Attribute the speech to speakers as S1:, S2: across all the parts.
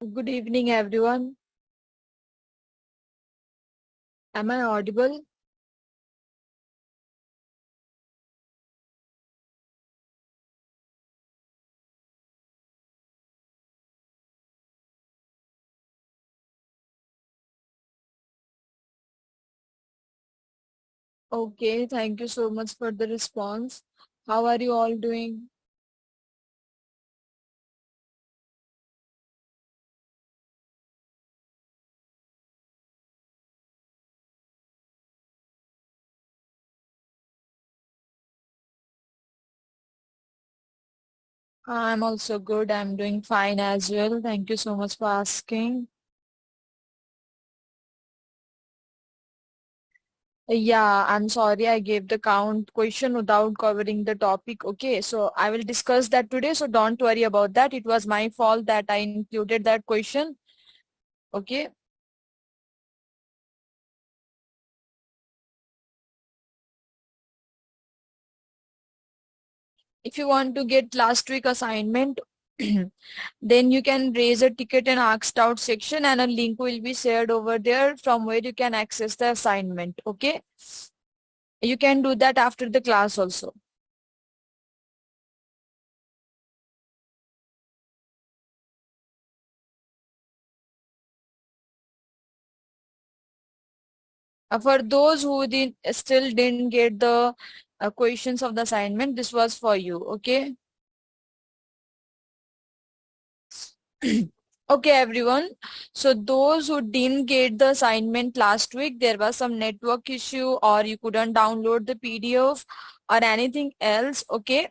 S1: Good evening, everyone. Am I audible? Okay, thank you so much for the response. How are you all doing? I'm also good. I'm doing fine as well. Thank you so much for asking. Yeah, I'm sorry I gave the count question without covering the topic. Okay, so I will discuss that today. So don't worry about that. It was my fault that I included that question. Okay. If you want to get last week assignment, then you can raise a ticket in asked out section and a link will be shared over there from where you can access the assignment. Okay. You can do that after the class also. For those who still didn't get the questions of the assignment, this was for you. Okay. Okay, everyone. So those who didn't get the assignment last week, there was some network issue or you couldn't download the PDF or anything else. Okay.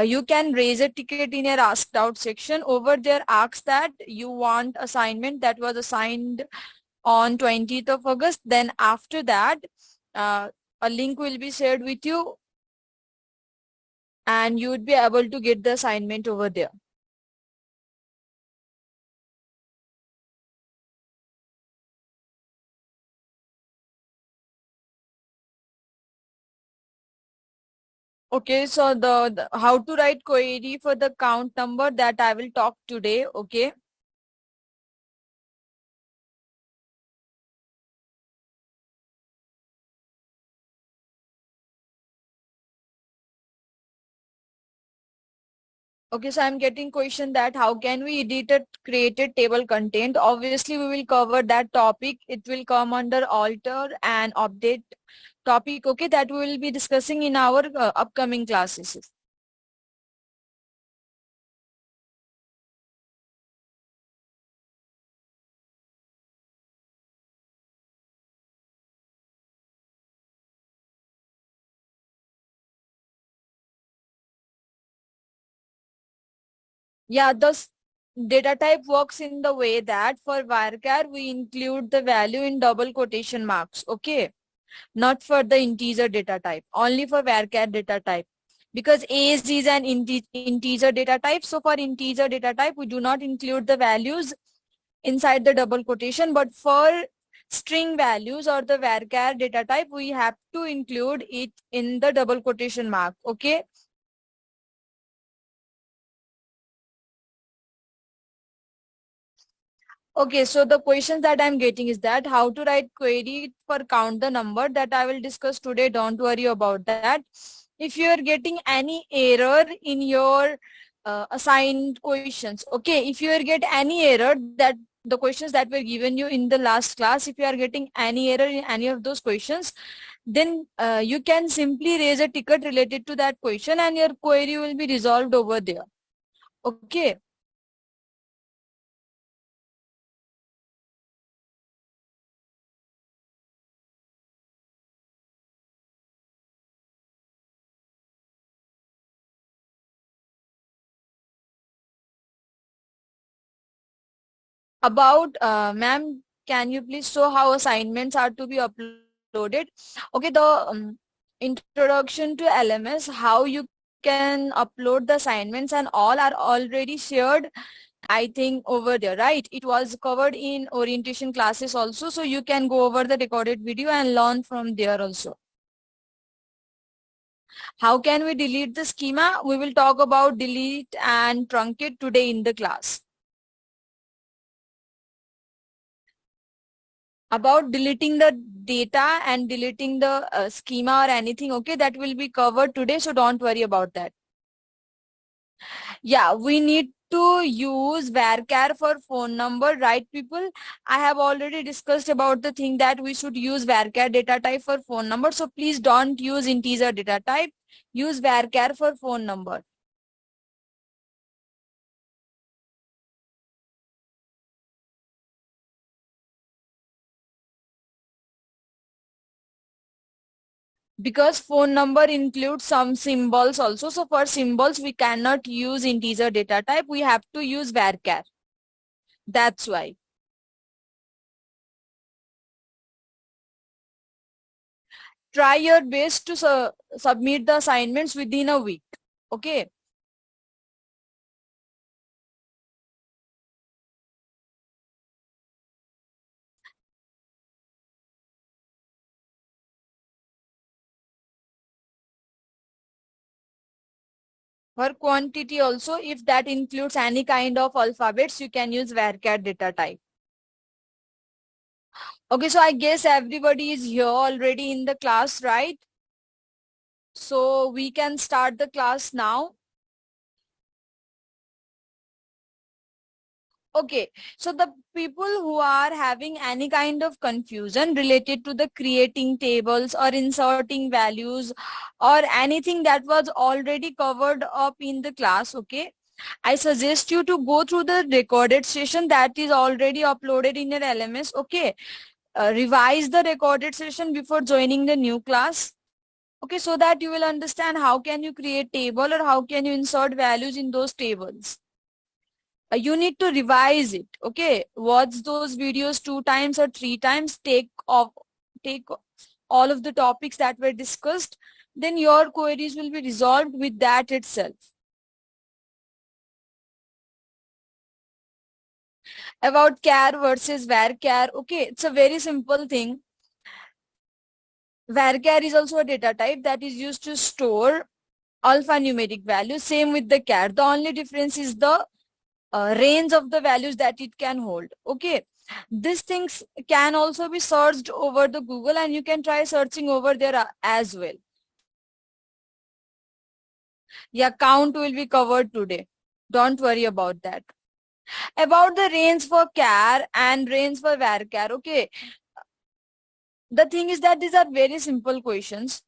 S1: You can raise a ticket in your asked out section. Over there, ask that you want assignment that was assigned on 20th of August. Then after that, uh, a link will be shared with you and you would be able to get the assignment over there. Okay, so the how to write query for the count number that I will talk today. Okay. Okay, so I'm getting question that how can we edit a created table content? Obviously, we will cover that topic. It will come under alter and update topic. Okay, that we will be discussing in our upcoming classes. Yeah, the data type works in the way that for varchar, we include the value in double quotation marks. Okay. Not for the integer data type, only for varchar data type. Because age is an integer data type. So for integer data type, we do not include the values inside the double quotation. But for string values or the varchar data type, we have to include it in the double quotation mark. Okay. Okay, so the questions that I'm getting is that how to write query for count the number that I will discuss today. Don't worry about that. If you are getting any error in your assigned questions, okay, if you are get any error that the questions that were given you in the last class, if you are getting any error in any of those questions, then you can simply raise a ticket related to that question and your query will be resolved over there. Okay. About ma'am, can you please show how assignments are to be uploaded? Okay, the introduction to LMS, how you can upload the assignments and all are already shared, I think, over there, right? It was covered in orientation classes also, so you can go over the recorded video and learn from there also. How can we delete the schema? We will talk about delete and truncate today in the class. about deleting the data and deleting the schema or anything, okay, that will be covered today, so don't worry about that. Yeah, we need to use varchar for phone number, right people? I have already discussed about the thing that we should use varchar data type for phone number, so please don't use integer data type, use varchar for phone number. Because phone number includes some symbols also. So for symbols, we cannot use integer data type. We have to use varchar. That's why. Try your best to submit the assignments within a week. Okay. For quantity also, if that includes any kind of alphabets, you can use varchar data type. Okay, so I guess everybody is here already in the class, right? So we can start the class now. Okay, so the people who are having any kind of confusion related to the creating tables or inserting values or anything that was already covered up in the class, okay, I suggest you to go through the recorded session that is already uploaded in your LMS, okay. Revise the recorded session before joining the new class, okay, so that you will understand how can you create table or how can you insert values in those tables. You need to revise it, okay. Watch those videos 2 times or 3 times, take all of the topics that were discussed, then your queries will be resolved with that itself. About char versus varchar, okay, it's a very simple thing. Varchar is also a data type that is used to store alphanumeric values, same with the char. The only difference is the range of the values that it can hold, okay. These things can also be searched over the Google and you can try searching over there as well. Yeah, count will be covered today, don't worry about that. About the range for char and range for varchar, okay, the thing is that these are very simple questions.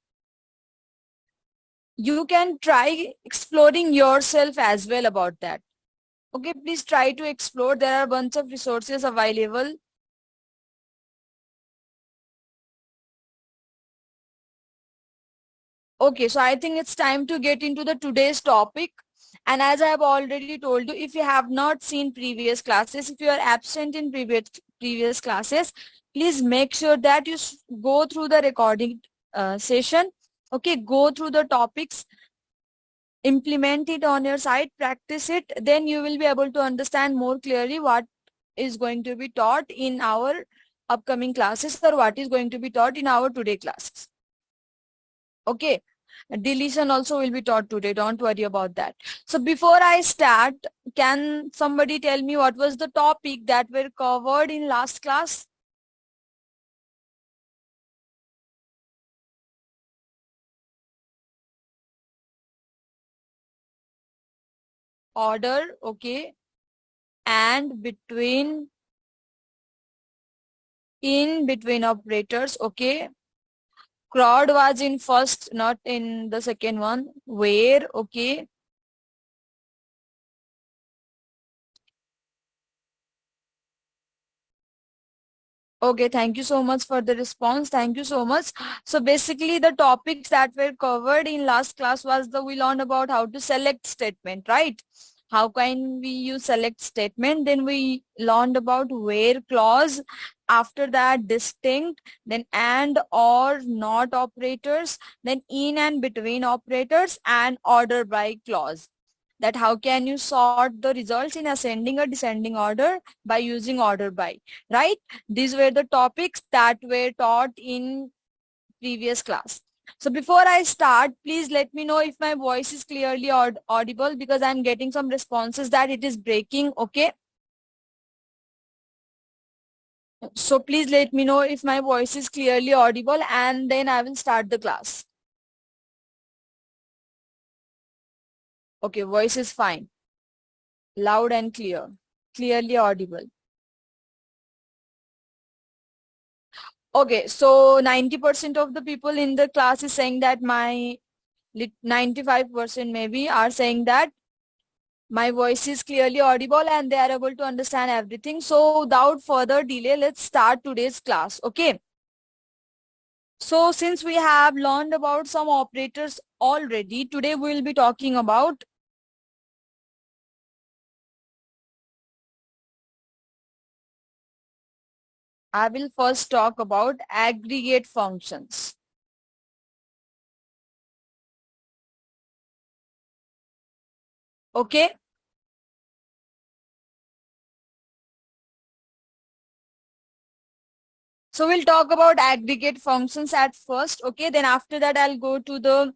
S1: You can try exploring yourself as well about that, okay. Please try to explore, there are a bunch of resources available. Okay, so I think it's time to get into the today's topic. And as I have already told you, if you have not seen previous classes, if you are absent in previous classes, please make sure that you go through the recording session. Okay, go through the topics, implement it on your site, practice it. Then you will be able to understand more clearly what is going to be taught in our upcoming classes or what is going to be taught in our today classes. Okay. Deletion also will be taught today. Don't worry about that. So before I start, can somebody tell me what was the topic that were covered in last class? Order, okay. And between, in between operators, okay. Crowd was in first, not in the second one. Where, okay. Okay, thank you so much for the response. Thank you so much. So basically the topics that were covered in last class was we learned about how to select statement, right? How can we use select statement? Then we learned about where clause, after that distinct, then and or not operators, then in and between operators and order by clause. That how can you sort the results in ascending or descending order by using order by, right? These were the topics that were taught in previous class. So before I start, please let me know if my voice is clearly audible, because I'm getting some responses that it is breaking, okay? So please let me know if my voice is clearly audible, and then I will start the class. Okay, voice is fine. Loud and clear. Clearly audible. Okay, so 90% of the people in the class is saying that 95% maybe are saying that my voice is clearly audible and they are able to understand everything. So without further delay, let's start today's class. Okay. So since we have learned about some operators already, today we will be talking about I will first talk about aggregate functions. Okay. So we'll talk about aggregate functions at first. Okay. Then after that, I'll go to the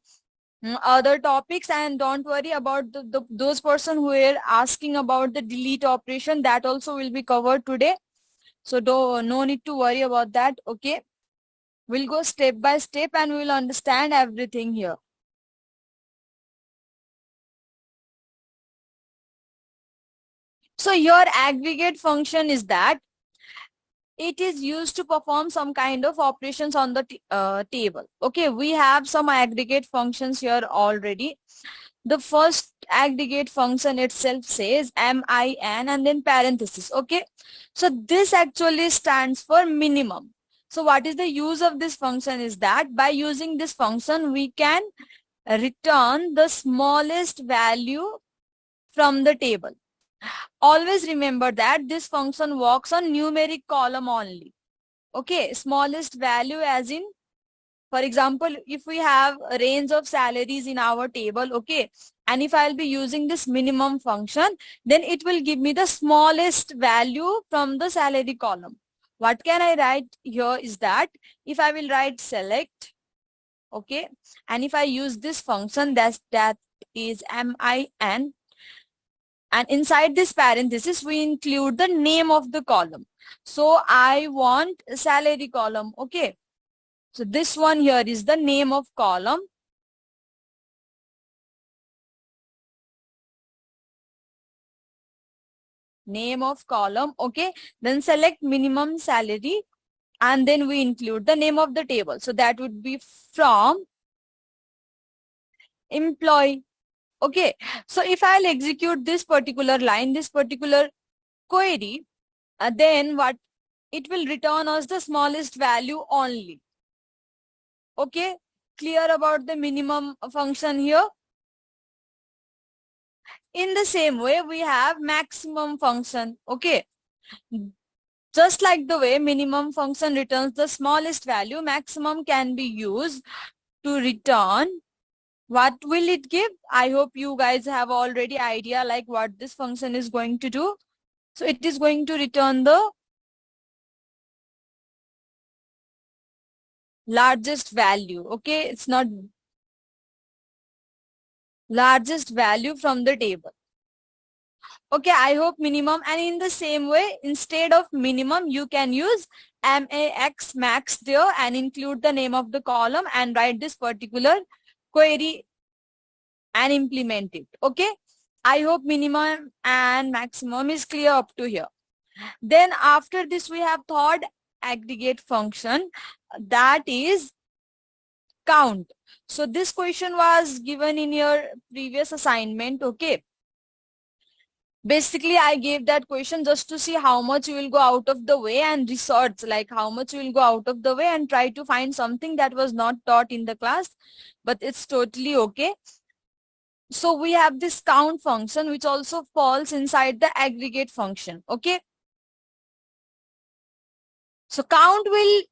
S1: other topics, and don't worry about those person who are asking about the delete operation. That also will be covered today. So no need to worry about that. Okay. We'll go step by step and we will understand everything here. So your aggregate function is that it is used to perform some kind of operations on the table. Okay, we have some aggregate functions here already. The first aggregate function itself says min and then parenthesis. Okay, so this actually stands for minimum. So what is the use of this function is that by using this function we can return the smallest value from the table. Always remember that this function works on numeric column only. Okay, smallest value as in, for example, if we have a range of salaries in our table, okay, and if I'll be using this minimum function, then it will give me the smallest value from the salary column. What can I write here is that if I will write select, okay, and if I use this function that is min, and inside this parenthesis we include the name of the column. So I want salary column. Okay, so this one here is the name of column. Name of column. Okay, then select minimum salary and then we include the name of the table. So that would be from employee. Okay, so if I'll execute this particular line, this particular query, then what it will return us the smallest value only. Okay, clear about the minimum function here? In the same way, we have maximum function. Okay, just like the way minimum function returns the smallest value, maximum can be used to return. What will it give? I hope you guys have already idea like what this function is going to do. So it is going to return the largest value. Okay, it's not largest value from the table. Okay, I hope minimum, and in the same way, instead of minimum, you can use max there and include the name of the column and write this particular query and implement it. Okay, I hope minimum and maximum is clear up to here. Then after this, we have third aggregate function, that is count. So this question was given in your previous assignment. Okay, basically I gave that question just to see how much you will go out of the way and research, like how much you will go out of the way and try to find something that was not taught in the class, but it's totally okay. So we have this count function which also falls inside the aggregate function. Okay, so count will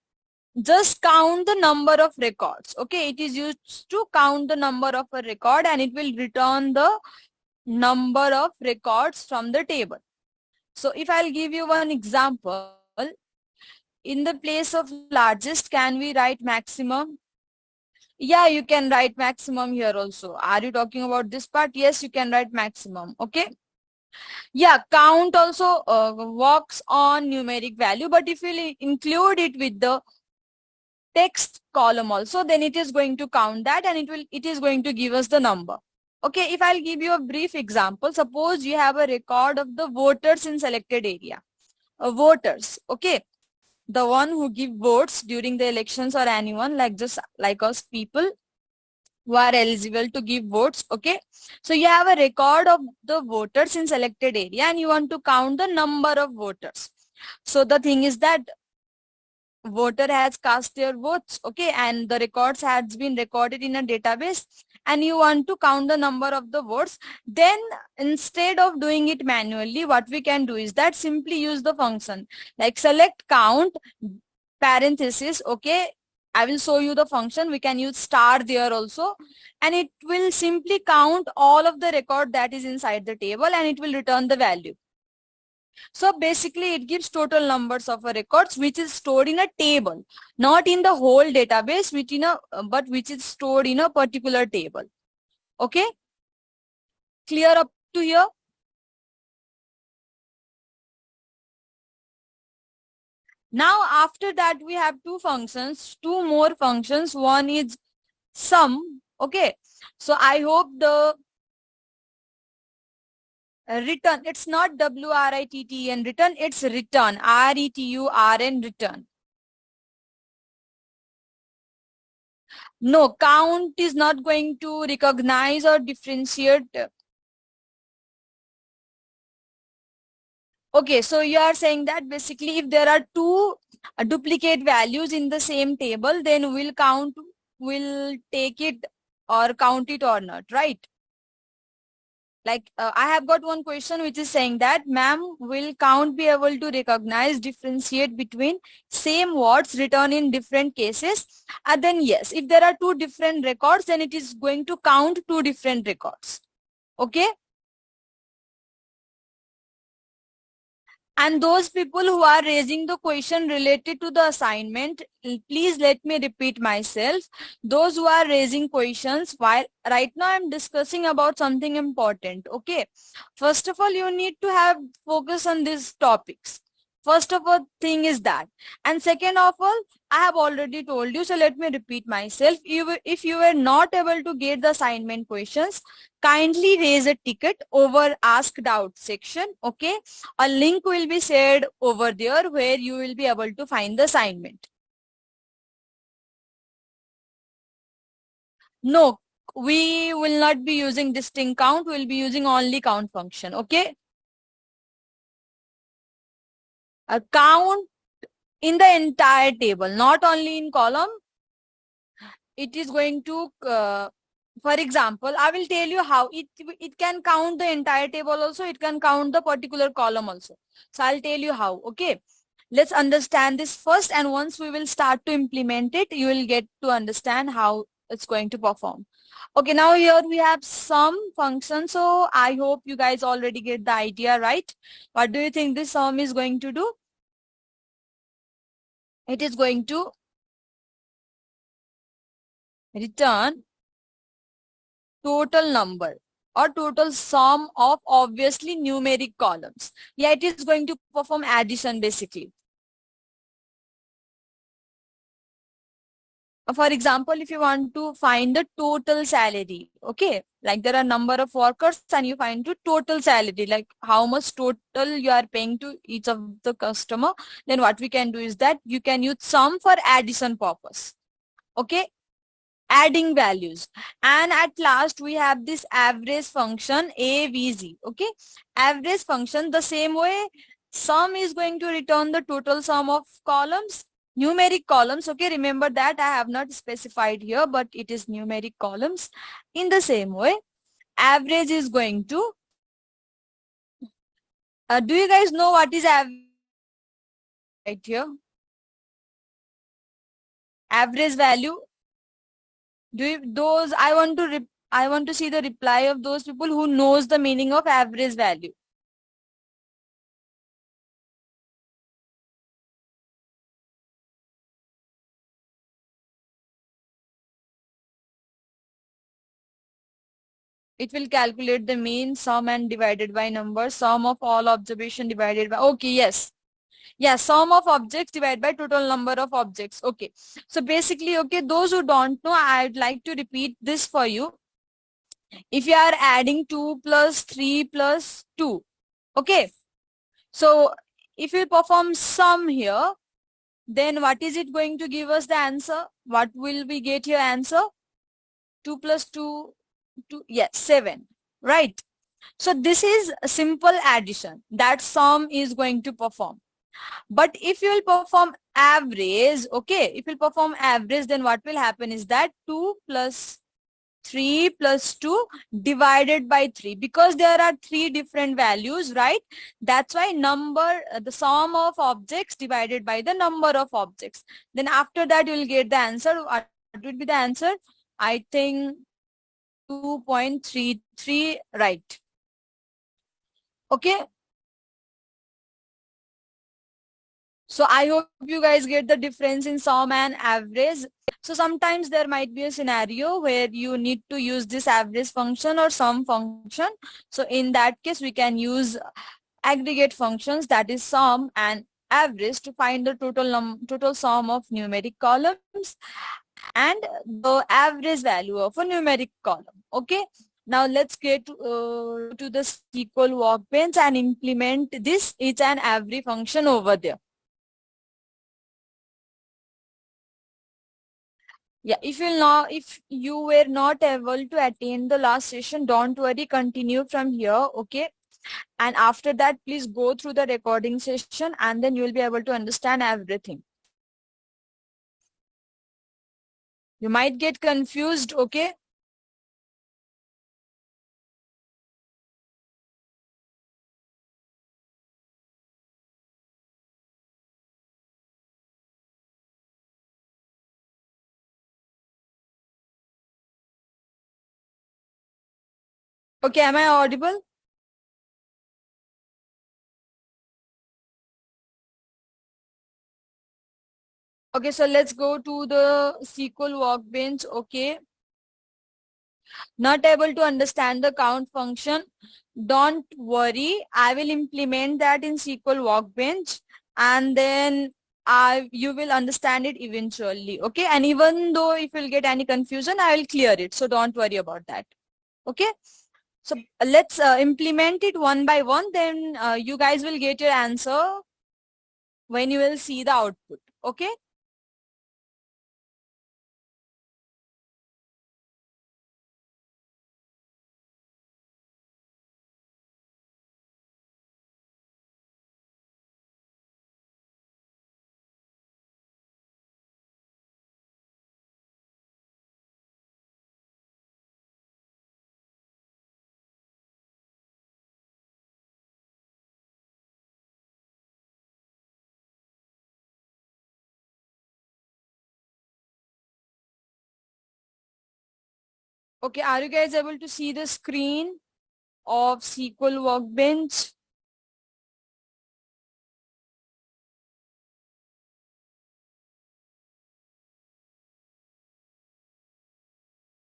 S1: just count the number of records. Okay, it is used to count the number of a record and it will return the number of records from the table. So if I'll give you one example, in the place of largest, can we write maximum? Yeah, you can write maximum here also. Are you talking about this part? Yes, you can write maximum. Okay. Yeah, count also works on numeric value, but if we include it with the text column also, then it is going to count that and it is going to give us the number. Okay, if I'll give you a brief example, suppose you have a record of the voters in selected area. Voters, okay, the one who give votes during the elections, or anyone like just like us people who are eligible to give votes. Okay, so you have a record of the voters in selected area and you want to count the number of voters. So the thing is that voter has cast their votes, okay, and the records has been recorded in a database, and you want to count the number of the votes. Then instead of doing it manually, what we can do is that simply use the function like select count parenthesis. Okay, I will show you the function. We can use star there also, and it will simply count all of the record that is inside the table and it will return the value. So basically it gives total numbers of a records which is stored in a table, not in the whole database, which in a but which is stored in a particular table. Okay, clear up to here? Now after that we have two more functions. One is sum. Okay, so I hope the return, it's not WRITTN return, it's return, RETURN return. No, count is not going to recognize or differentiate. Okay, so you are saying that basically if there are two duplicate values in the same table, then we'll take it or count it or not, right? Like I have got one question which is saying that, ma'am, will count be able to recognize, differentiate between same words written in different cases? Then yes, if there are two different records, then it is going to count two different records. Okay. And those people who are raising the question related to the assignment, please let me repeat myself. Those who are raising questions, while right now I'm discussing about something important. Okay. First of all, you need to have focus on these topics. First of all thing is that. And second of all, I have already told you, so let me repeat myself. If you were not able to get the assignment questions, kindly raise a ticket over ask doubt section. Okay, a link will be shared over there where you will be able to find the assignment. No, we will not be using distinct count. We'll be using only count function. Okay, a count in the entire table, not only in column. It is going to for example, I will tell you how it can count the entire table also, it can count the particular column also. So I'll tell you how. Okay, let's understand this first, and once we will start to implement it, you will get to understand how it's going to perform. Okay, now here we have sum function. So I hope you guys already get the idea, right? What do you think this sum is going to do? It is going to return total number or total sum of obviously numeric columns. Yeah, it is going to perform addition basically. For example, if you want to find the total salary, okay, like there are number of workers and you find the total salary, like how much total you are paying to each of the customer, then what we can do is that you can use sum for addition purpose. Okay, adding values. And at last we have this average function avg. Okay, average function, the same way sum is going to return the total sum of columns, numeric columns. Okay, remember that I have not specified here, but it is numeric columns. In the same way, average is going to do you guys know what is average right here? Average value. Do you, those I want to see the reply of those people who knows the meaning of average value. It will calculate the mean, sum and divided by number, sum of all observation divided by, okay, yes. Yeah, sum of objects divided by total number of objects. Okay. So basically, okay, those who don't know, I'd like to repeat this for you. If you are adding 2 plus 3 plus 2, okay. So if you perform sum here, then what is it going to give us the answer? What will we get here answer? 2 plus 2, 2, yes, 7, right? So this is a simple addition that sum is going to perform. But if you will perform average, okay, if you perform average, then what will happen is that 2 plus 3 plus 2 divided by 3, because there are 3 different values, right? That's why number, the sum of objects divided by the number of objects. Then after that, you will get the answer. What would be the answer? I think 2.33, right? Okay. So I hope you guys get the difference in sum and average. So sometimes there might be a scenario where you need to use this average function or sum function. So in that case, we can use aggregate functions, that is sum and average, to find the total sum of numeric columns and the average value of a numeric column. Okay. Now let's get to the SQL workbench and implement this each and every function over there. Yeah, if you were not able to attend the last session, don't worry, continue from here, okay? And after that, please go through the recording session and then you will be able to understand everything. You might get confused, okay? Okay, am I audible? Okay, so let's go to the SQL workbench, okay? Not able to understand the count function? Don't worry, I will implement that in SQL workbench and then you will understand it eventually, okay? And even though if you'll get any confusion, I will clear it. So don't worry about that, okay? So let's implement it one by one, then you guys will get your answer when you will see the output, okay? Okay, are you guys able to see the screen of SQL workbench?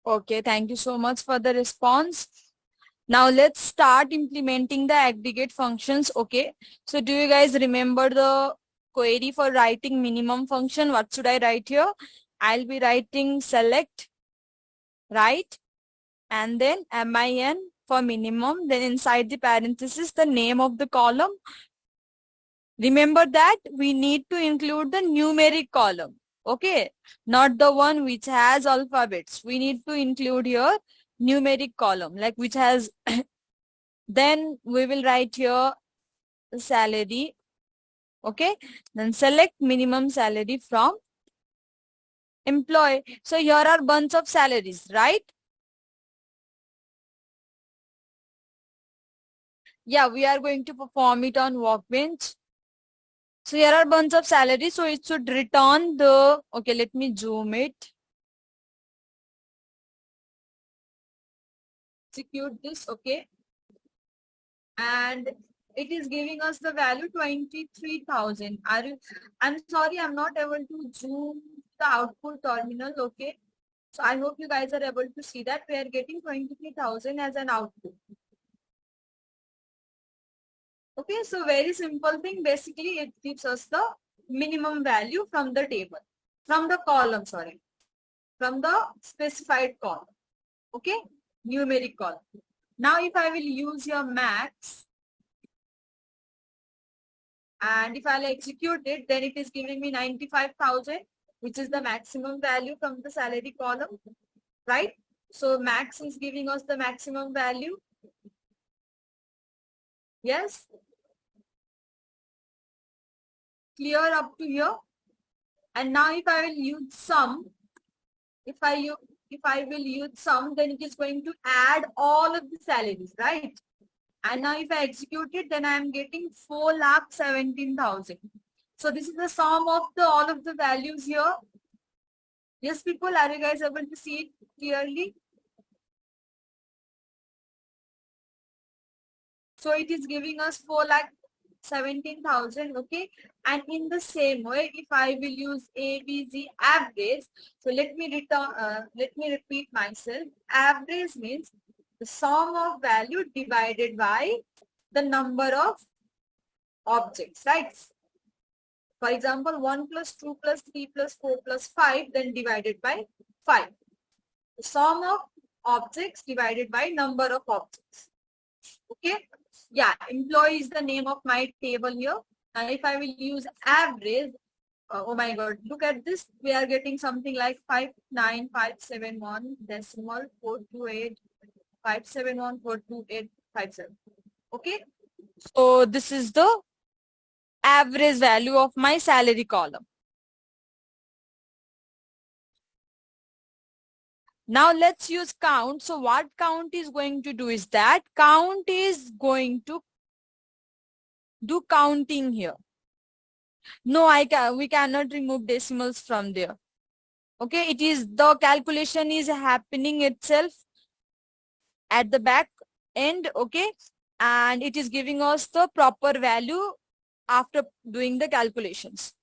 S1: Okay, thank you so much for the response. Now let's start implementing the aggregate functions, okay? So do you guys remember the query for writing minimum function? What should I write here? I'll be writing select, right? And then min for minimum, then inside the parenthesis, the name of the column. Remember that we need to include the numeric column, okay? Not the one which has alphabets. We need to include here numeric column, like which has, then we will write here salary, okay? Then select minimum salary from employee. So here are bunch of salaries, right? Yeah, we are going to perform it on workbench. So here are bunch of salaries, so it should return the, okay, let me zoom it. Execute this, okay? And it is giving us the value 23,000. I'm sorry, I'm not able to zoom the output terminal, okay? So I hope you guys are able to see that we are getting 23,000 as an output. Okay, so very simple thing. Basically, it gives us the minimum value from the table, from the column, sorry, from the specified column. Okay, numeric column. Now, if I will use your max and if I'll execute it, then it is giving me 95,000, which is the maximum value from the salary column, right? So max is giving us the maximum value. Yes, clear up to here. And now if I will use sum, if I will use sum, then it is going to add all of the salaries, right? And now if I execute it, then I am getting 4,17,000. So this is the sum of the all of the values here. Yes, people, are you guys able to see it clearly? So it is giving us 4,17,000. Okay. And in the same way, if I will use ABC average, so let me repeat myself. Average means the sum of value divided by the number of objects, right? For example, 1 plus 2 plus 3 plus 4 plus 5, then divided by 5. The sum of objects divided by number of objects. Okay. Yeah, employee is the name of my table here. And if I will use average, oh my God, look at this. We are getting something like 59571 decimal 428 571 428 57. Okay. So this is the average value of my salary column. Now let's use count. So what count is going to do is that count is going to do counting here. No, we cannot remove decimals from there. Okay, it is the calculation is happening itself at the back end. Okay, and it is giving us the proper value after doing the calculations.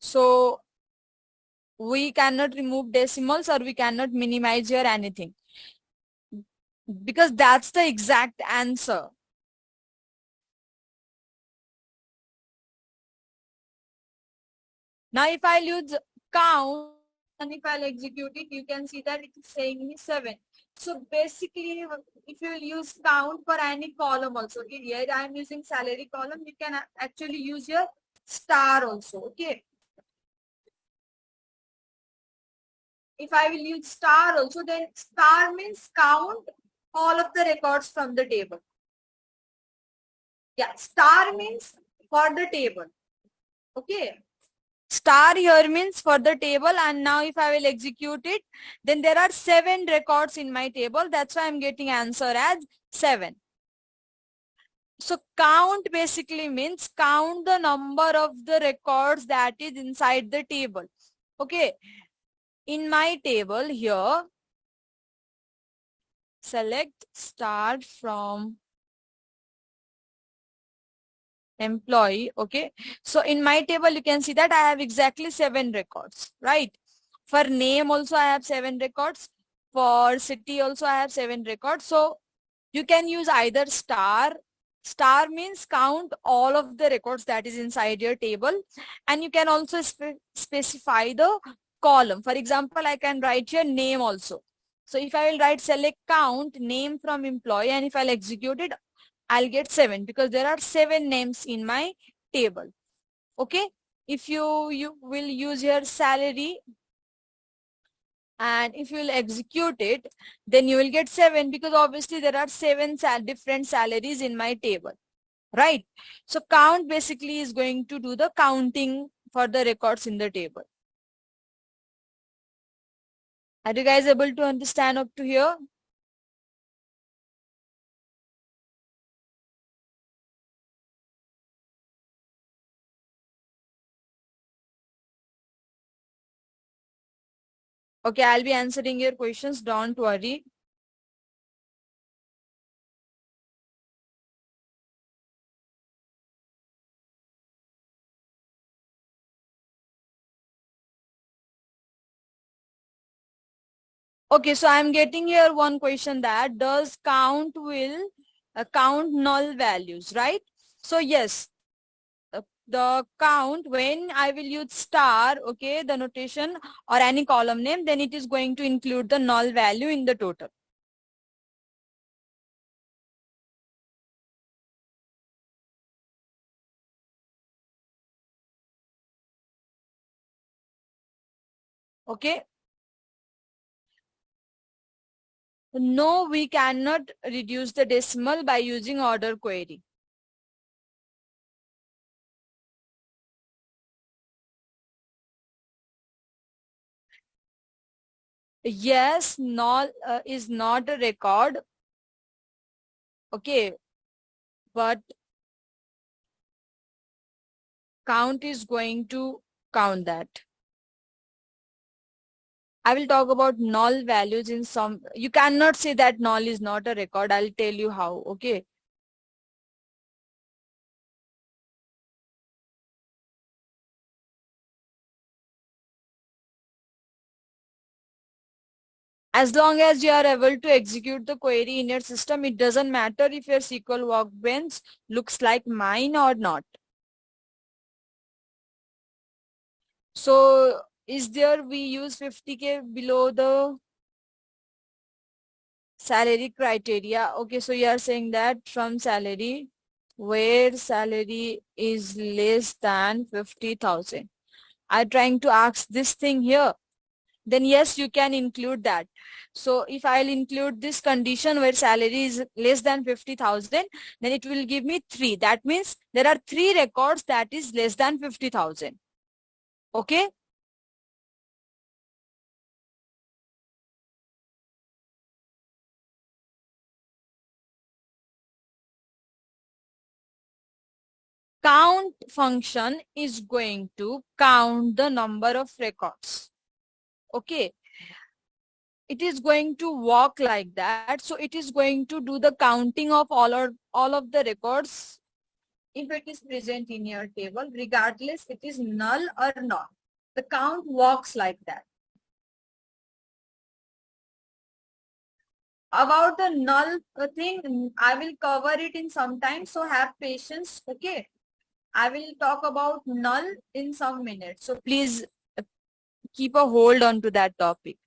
S1: So we cannot remove decimals or we cannot minimize here anything because that's the exact answer. Now if I use count and if I'll execute it, you can see that it is saying me 7. So basically, if you use count for any column also, okay, here I am using salary column, you can actually use your star also, okay. If I will use star also, then star means count all of the records from the table. Yeah, star means for the table, okay. Star here means for the table, and now if I will execute it, then there are 7 records in my table. That's why I'm getting answer as 7. So count basically means count the number of the records that is inside the table. Okay. In my table here, select start from employee. Okay. So in my table, you can see that I have exactly 7 records, right? For name also I have 7 records. For city also I have 7 records. So you can use either star. Star means count all of the records that is inside your table. And you can also specify the column. For example, I can write here name also. So if I will write select count name from employee and if I'll execute it, I'll get 7 because there are 7 names in my table. Okay. If you will use your salary and if you will execute it, then you will get 7 because obviously there are 7 different salaries in my table, right? So count basically is going to do the counting for the records in the table. Are you guys able to understand up to here? Okay, I'll be answering your questions. Don't worry. Okay, so I'm getting here one question, that does count will count null values, right? So yes, the count, when I will use star, okay, the notation or any column name, then it is going to include the null value in the total. Okay. No, we cannot reduce the decimal by using order query. Yes, null is not a record. Okay, but count is going to count that. I will talk about null values in some. You cannot say that null is not a record. I'll tell you how. Okay. As long as you are able to execute the query in your system, it doesn't matter if your SQL workbench looks like mine or not. So is there, we use 50K below the salary criteria. Okay, so you are saying that from salary, where salary is less than 50,000. I'm trying to ask this thing here. Then yes, you can include that. So if I'll include this condition where salary is less than 50,000, then it will give me 3. That means there are 3 records that is less than 50,000. Okay. Count function is going to count the number of records. Okay. It is going to work like that. So it is going to do the counting of all of the records if it is present in your table, regardless it is null or not. The count works like that. About the null thing, I will cover it in some time, so have patience. Okay. I will talk about null in some minutes. So please keep a hold on to that topic.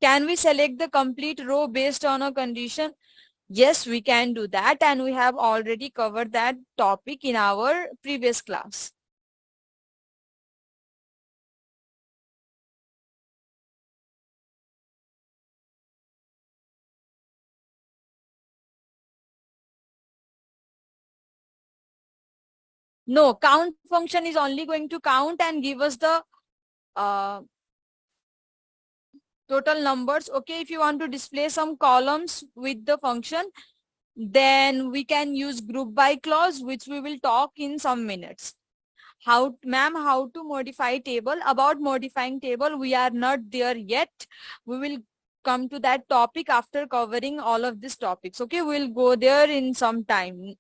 S1: Can we select the complete row based on a condition? Yes, we can do that, and we have already covered that topic in our previous class. No, count function is only going to count and give us the total numbers. Okay, if you want to display some columns with the function, then we can use group by clause, which we will talk in some minutes. How, ma'am, how to modify table? About modifying table, we are not there yet. We will come to that topic after covering all of these topics. Okay, we'll go there in some time.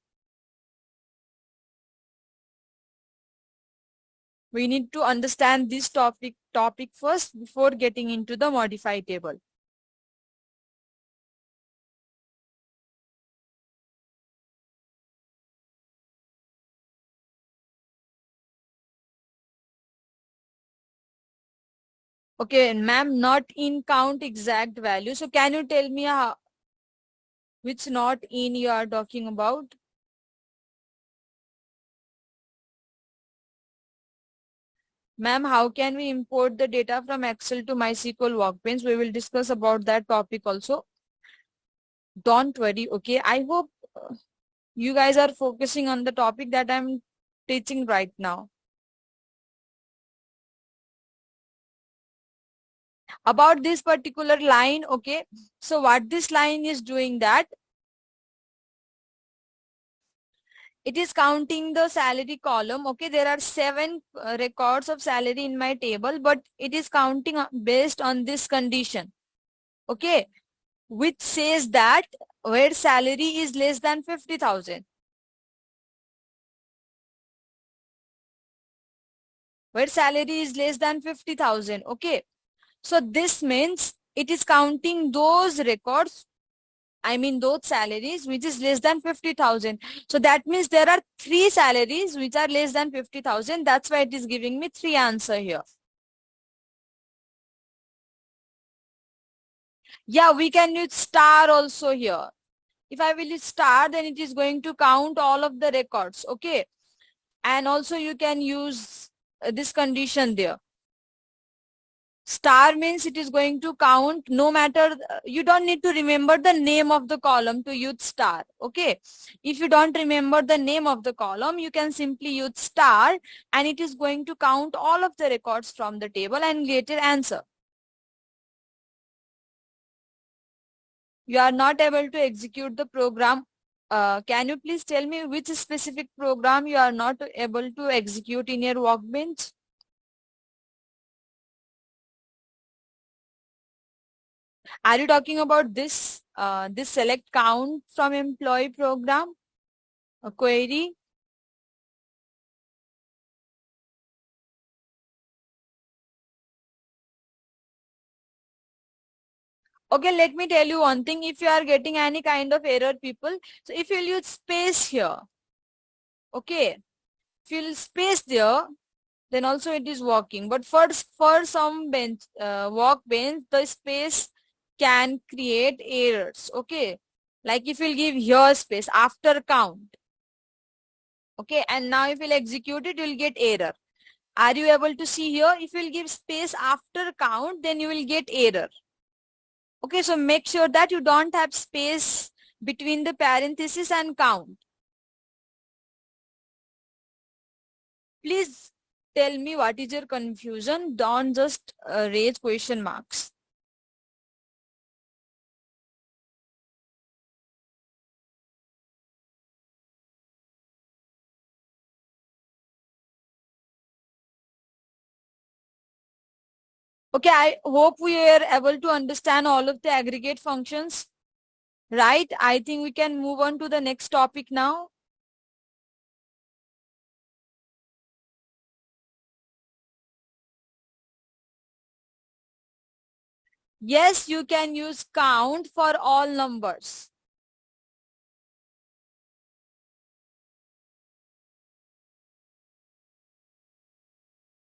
S1: We need to understand this topic first before getting into the modify table. Okay, ma'am, not in count exact value. So can you tell me which not in you are talking about? Ma'am, how can we import the data from Excel to MySQL Workbench? We will discuss about that topic also. Don't worry, okay? I hope you guys are focusing on the topic that I'm teaching right now. About this particular line, okay? So what this line is doing, that it is counting the salary column. Okay, there are 7 records of salary in my table, but it is counting based on this condition. Okay, which says that where salary is less than 50,000. Where salary is less than 50,000. Okay. So this means it is counting those records, I mean those salaries which is less than 50,000. So that means there are three salaries which are less than 50,000. That's why it is giving me three answer here. Yeah, we can use star also here. If I will use star, then it is going to count all of the records. Okay. And also you can use this condition there. Star means it is going to count no matter, you don't need to remember the name of the column to use star. Okay. If you don't remember the name of the column, you can simply use star and it is going to count all of the records from the table and get your answer. You are not able to execute the program. Can you please tell me which specific program you are not able to execute in your workbench? Are you talking about this select count from employee program a query? Okay, let me tell you one thing. If you are getting any kind of error, people, so if you use space here, okay, if you use space there, then also it is working. But for some workbench, the space can create errors. Okay, like if you give here space after count, okay, and now if you execute it, you will get error. Are you able to see here? If you will give space after count, then you will get error. Okay, so make sure that you don't have space between the parenthesis and count. Please tell me what is your confusion. Don't just raise question marks. Okay, I hope we are able to understand all of the aggregate functions. Right, I think we can move on to the next topic now. Yes, you can use count for all numbers.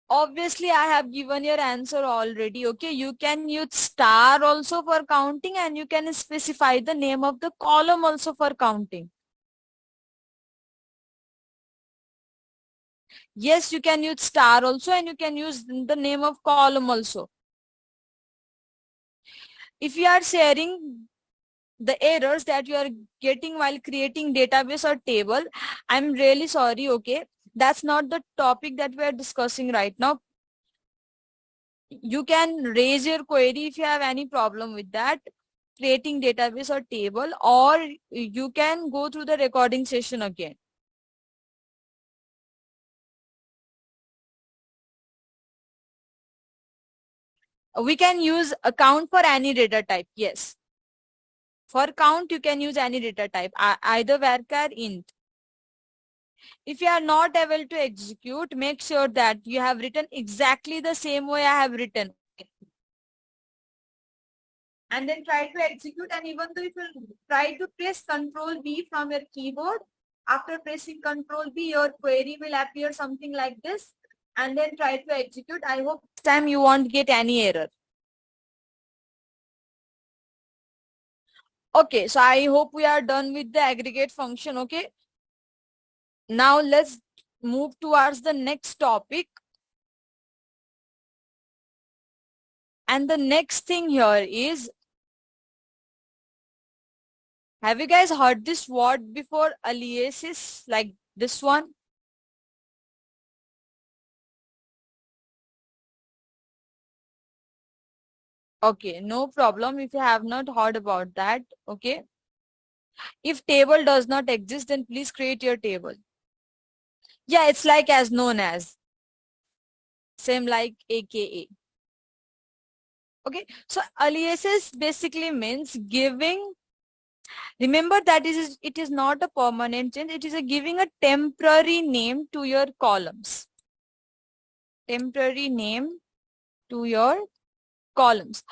S1: Obviously, I have given your answer already. Okay, you can use star also for counting and you can specify the name of the column also for counting. Yes, you can use star also and you can use the name of column also. If you are sharing the errors that you are getting while creating database or table, I'm really sorry. Okay, that's not the topic that we are discussing right now. You can raise your query if you have any problem with that, creating database or table, or you can go through the recording session again. We can use a count for any data type. Yes. For count, you can use any data type, either varchar int. If you are not able to execute, make sure that you have written exactly the same way I have written. And then try to execute, and even though if you try to press Control B from your keyboard, after pressing Control B, your query will appear something like this, and then try to execute. I hope this time you won't get any error. Okay, so I hope we are done with the aggregate function. Okay, now let's move towards the next topic. And the next thing here is, have you guys heard this word before, aliases, like this one? Okay, no problem if you have not heard about that. Okay. If table does not exist, then please create your table. Yeah, it's like as known as. Same like AKA. Okay, so aliases basically means giving. Remember that it is not a permanent change. It is a giving a temporary name to your columns. Temporary name to your columns.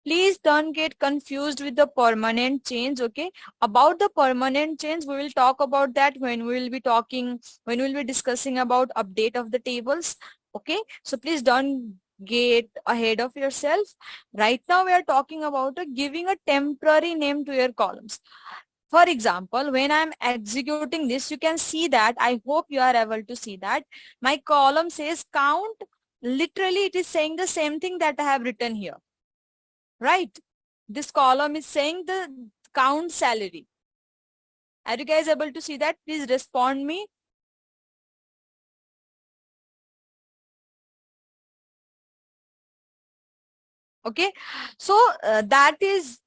S1: Please don't get confused with the permanent change. Okay, about the permanent change we will talk about that when we will be talking, when we will be discussing about update of the tables. Okay, so please don't get ahead of yourself. Right now we are talking about giving a temporary name to your columns. For example, when I'm executing this, you can see that, I hope you are able to see that my column says count. Literally it is saying the same thing that I have written here, right? This column is saying the count salary. Are you guys able to see that? Please respond me. Okay, so that is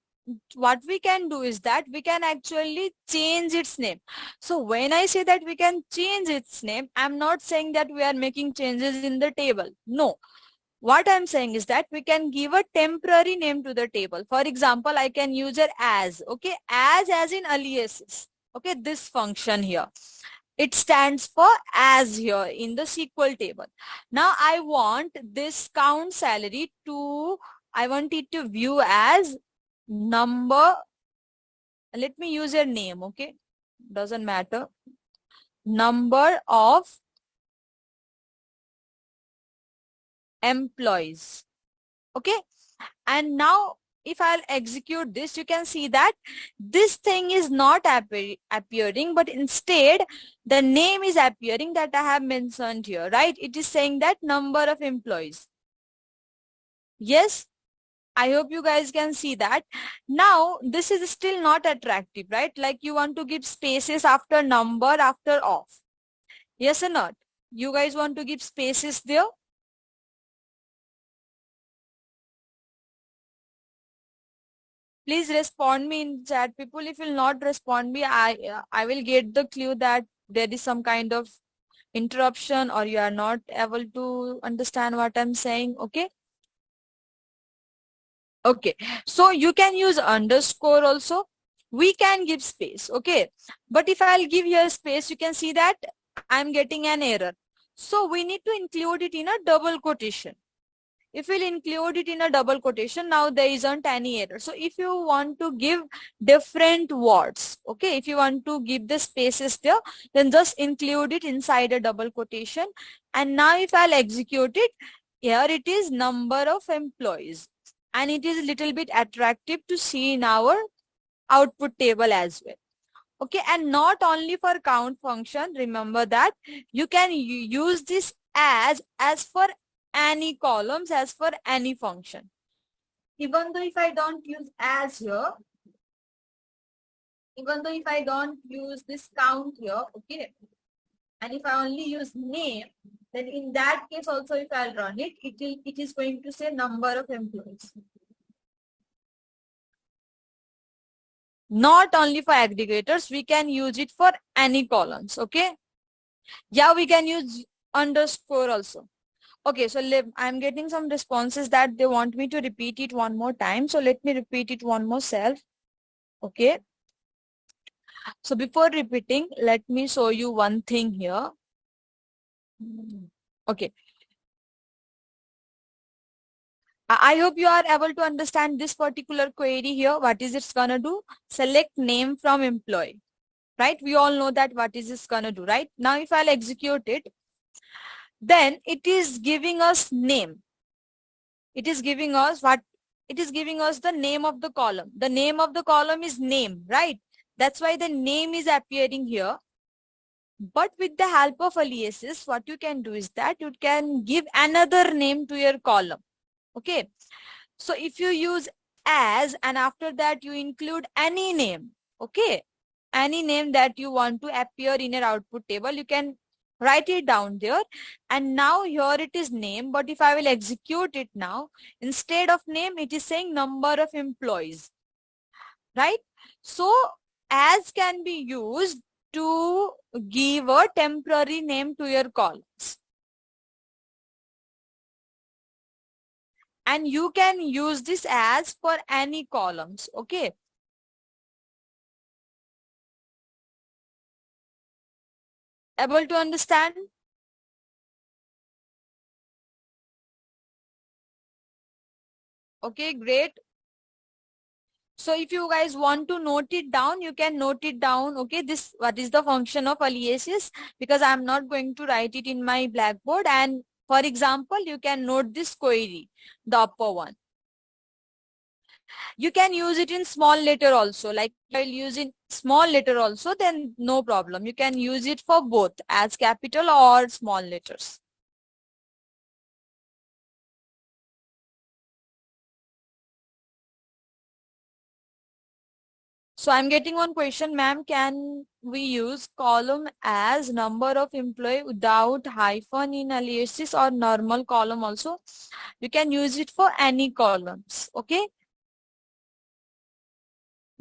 S1: what we can do, is that we can actually change its name. So when I say that we can change its name, I'm not saying that we are making changes in the table. No, what I'm saying is that we can give a temporary name to the table. For example, I can use it as, okay, as in aliases. Okay, this function here, it stands for as here in the SQL table. Now I want this count salary to, I want it to view as number. Let me use your name, okay? Doesn't matter. Number of employees. Okay, and now if I'll execute this, you can see that this thing is not appearing, but instead the name is appearing that I have mentioned here, right? It is saying that number of employees. Yes, I hope you guys can see that. Now this is still not attractive, right? Like you want to give spaces after number, after of. Yes or not? You guys want to give spaces there? Please respond me in chat, people. If you will not respond me, I will get the clue that there is some kind of interruption or you are not able to understand what I'm saying. Okay. Okay. So you can use underscore also. We can give space. Okay. But if I'll give here space, you can see that I'm getting an error. So we need to include it in a double quotation. If we'll include it in a double quotation, now there isn't any error. So if you want to give different words, okay, if you want to give the spaces there, then just include it inside a double quotation. And now if I'll execute it, here it is number of employees. And it is a little bit attractive to see in our output table as well. Okay, and not only for count function, remember that you can use this as for any columns, as for any function. Even though if I don't use as here, even though if I don't use this count here, okay, and if I only use name, then in that case also if I'll run it, it is going to say number of employees. Not only for aggregators, we can use it for any columns. Okay, yeah, we can use underscore also. Okay, so I'm getting some responses that they want me to repeat it one more time. So let me repeat it one more self. Okay. So before repeating, let me show you one thing here. Okay. I hope you are able to understand this particular query here. What is it's gonna do? Select name from employee, right? We all know that what is this gonna do, right? Now if I'll execute it, then it is giving us name. It is giving us what? It is giving us the name of the column. The name of the column is name, right? That's why the name is appearing here. But with the help of aliases, what you can do is that you can give another name to your column. Okay. So if you use as and after that you include any name, okay, any name that you want to appear in your output table, you can write it down there. And now here it is name, but if I will execute it now, instead of name, it is saying number of employees, right? So as can be used to give a temporary name to your columns. and you can use this as for any columns. Okay. Able to understand? Okay, great. So if you guys want to note it down, you can note it down. Okay, this what is the function of aliases, because I'm not going to write it in my blackboard. And for example, you can note this query, the upper one. You can use it in small letter also. Like I'll use in small letter also, then no problem. You can use it for both as capital or small letters. So I'm getting one question, ma'am. Can we use column as number of employee without hyphen in aliases or normal column also? You can use it for any columns. Okay.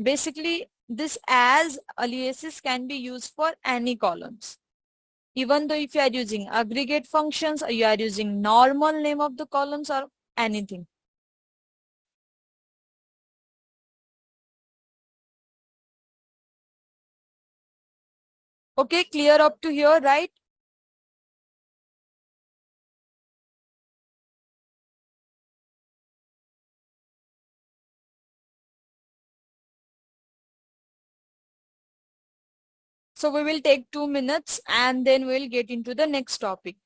S1: Basically, this as aliases can be used for any columns. Even though if you are using aggregate functions or you are using normal name of the columns or anything. Okay, clear up to here, right? So we will take 2 minutes and then we'll get into the next topic.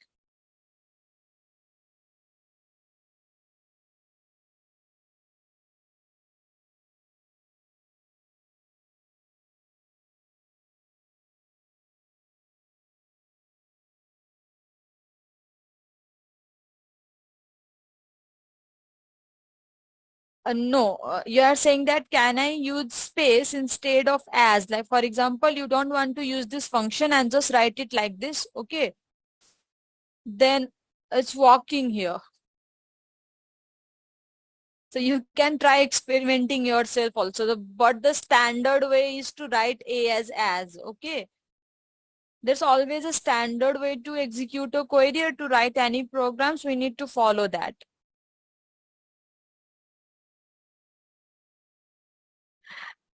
S1: No, you are saying that can I use space instead of as? Like for example, you don't want to use this function and just write it like this. Okay. Then it's walking here. So you can try experimenting yourself also. But the standard way is to write a as. Okay. There's always a standard way to execute a query or to write any programs. We need to follow that.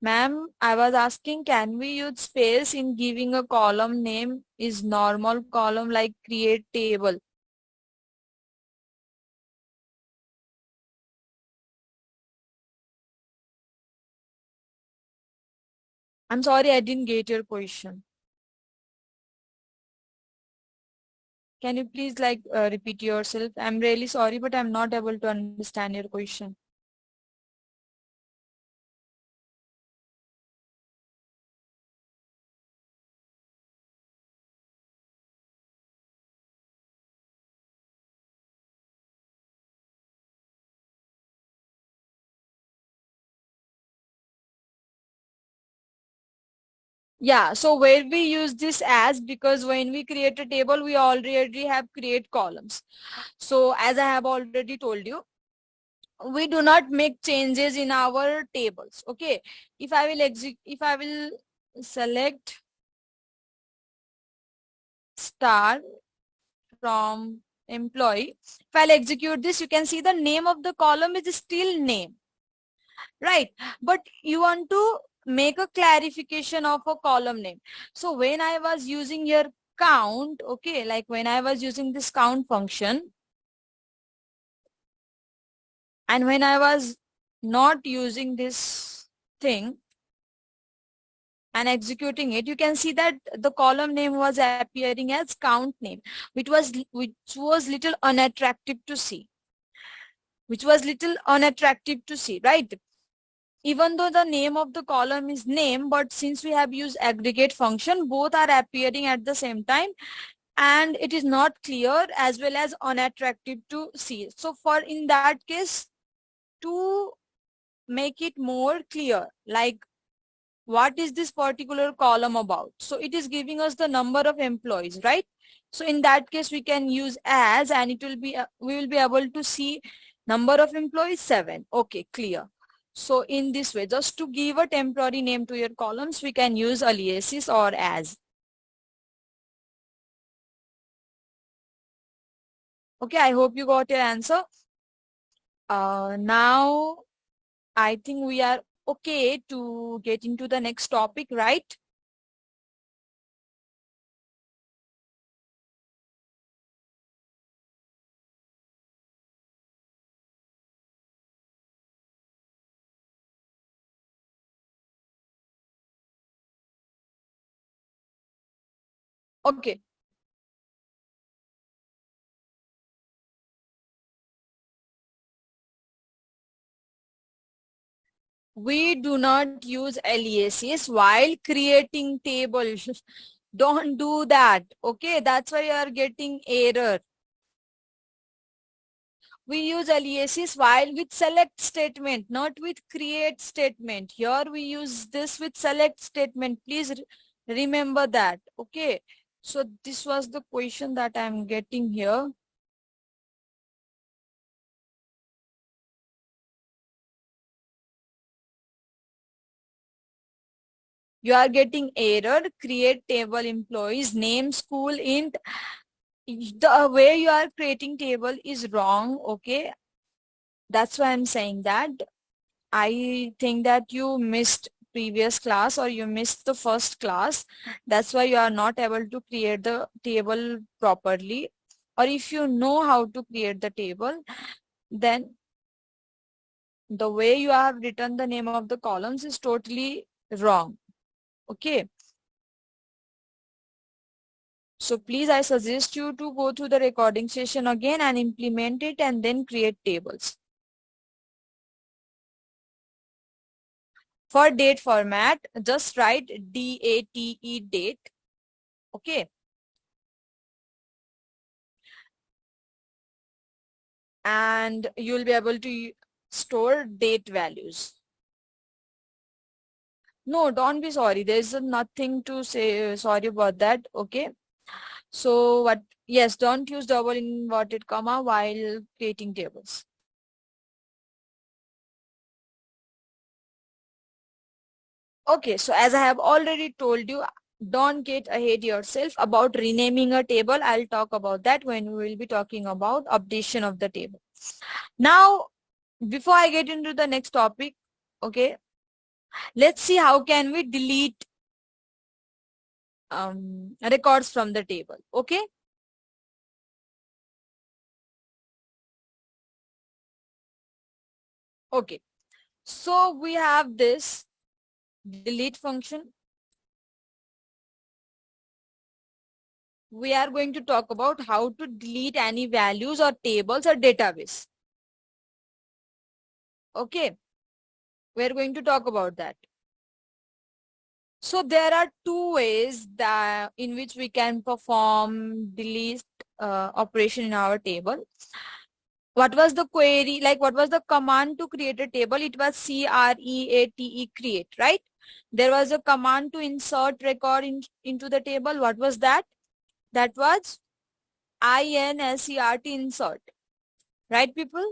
S1: Ma'am, I was asking, can we use space in giving a column name is normal column like create table? I'm sorry, I didn't get your question. Can you please repeat yourself? I'm really sorry, but I'm not able to understand your question. Yeah, so where we use this as, because when we create a table, we already have create columns. So as I have already told you, we do not make changes in our tables. Okay. If I will select star from employee, if I'll execute this, you can see the name of the column is still name, right? But you want to make a clarification of a column name. So when I was using your count, okay, like when I was using this count function, and when I was not using this thing and executing it, you can see that the column name was appearing as count name, which was little unattractive to see, right? Even though the name of the column is name, but since we have used aggregate function, both are appearing at the same time, and it is not clear as well as unattractive to see. So for in that case, to make it more clear, like what is this particular column about? So it is giving us the number of employees, right? So in that case, we can use as, and it will be, we will be able to see number of employees 7. Okay, clear. So in this way, just to give a temporary name to your columns, we can use aliases or as. Okay, I hope you got your answer. Now I think we are okay to get into the next topic, right? Okay. We do not use aliases while creating tables. Don't do that. Okay, that's why you are getting error. We use aliases while with select statement, not with create statement. Here we use this with select statement. Please remember that. Okay. So this was the question that I am getting here. You are getting error, create table employees, name, school, int. The way you are creating table is wrong. Okay. That's why I'm saying that. I think that you missed previous class or you missed the first class. That's why you are not able to create the table properly. Or if you know how to create the table, then the way you have written the name of the columns is totally wrong. Okay. So please, I suggest you to go through the recording session again and implement it and then create tables. For date format, just write DATE date. Okay. And you'll be able to store date values. No, don't be sorry. There's nothing to say sorry about that. Okay. So what? Yes, don't use double inverted comma while creating tables. Okay, so as I have already told you, don't get ahead yourself about renaming a table. I'll talk about that when we will be talking about updation of the table. Now, before I get into the next topic, okay, let's see how can we delete records from the table. Okay. Okay. So we have this delete function. We are going to talk about how to delete any values or tables or database. Okay. We're going to talk about that. So there are two ways that in which we can perform delete operation in our table. What was the query, like what was the command to create a table? It was create, create, right? There was a command to insert record into the table. What was that? That was insert, insert. Right, people?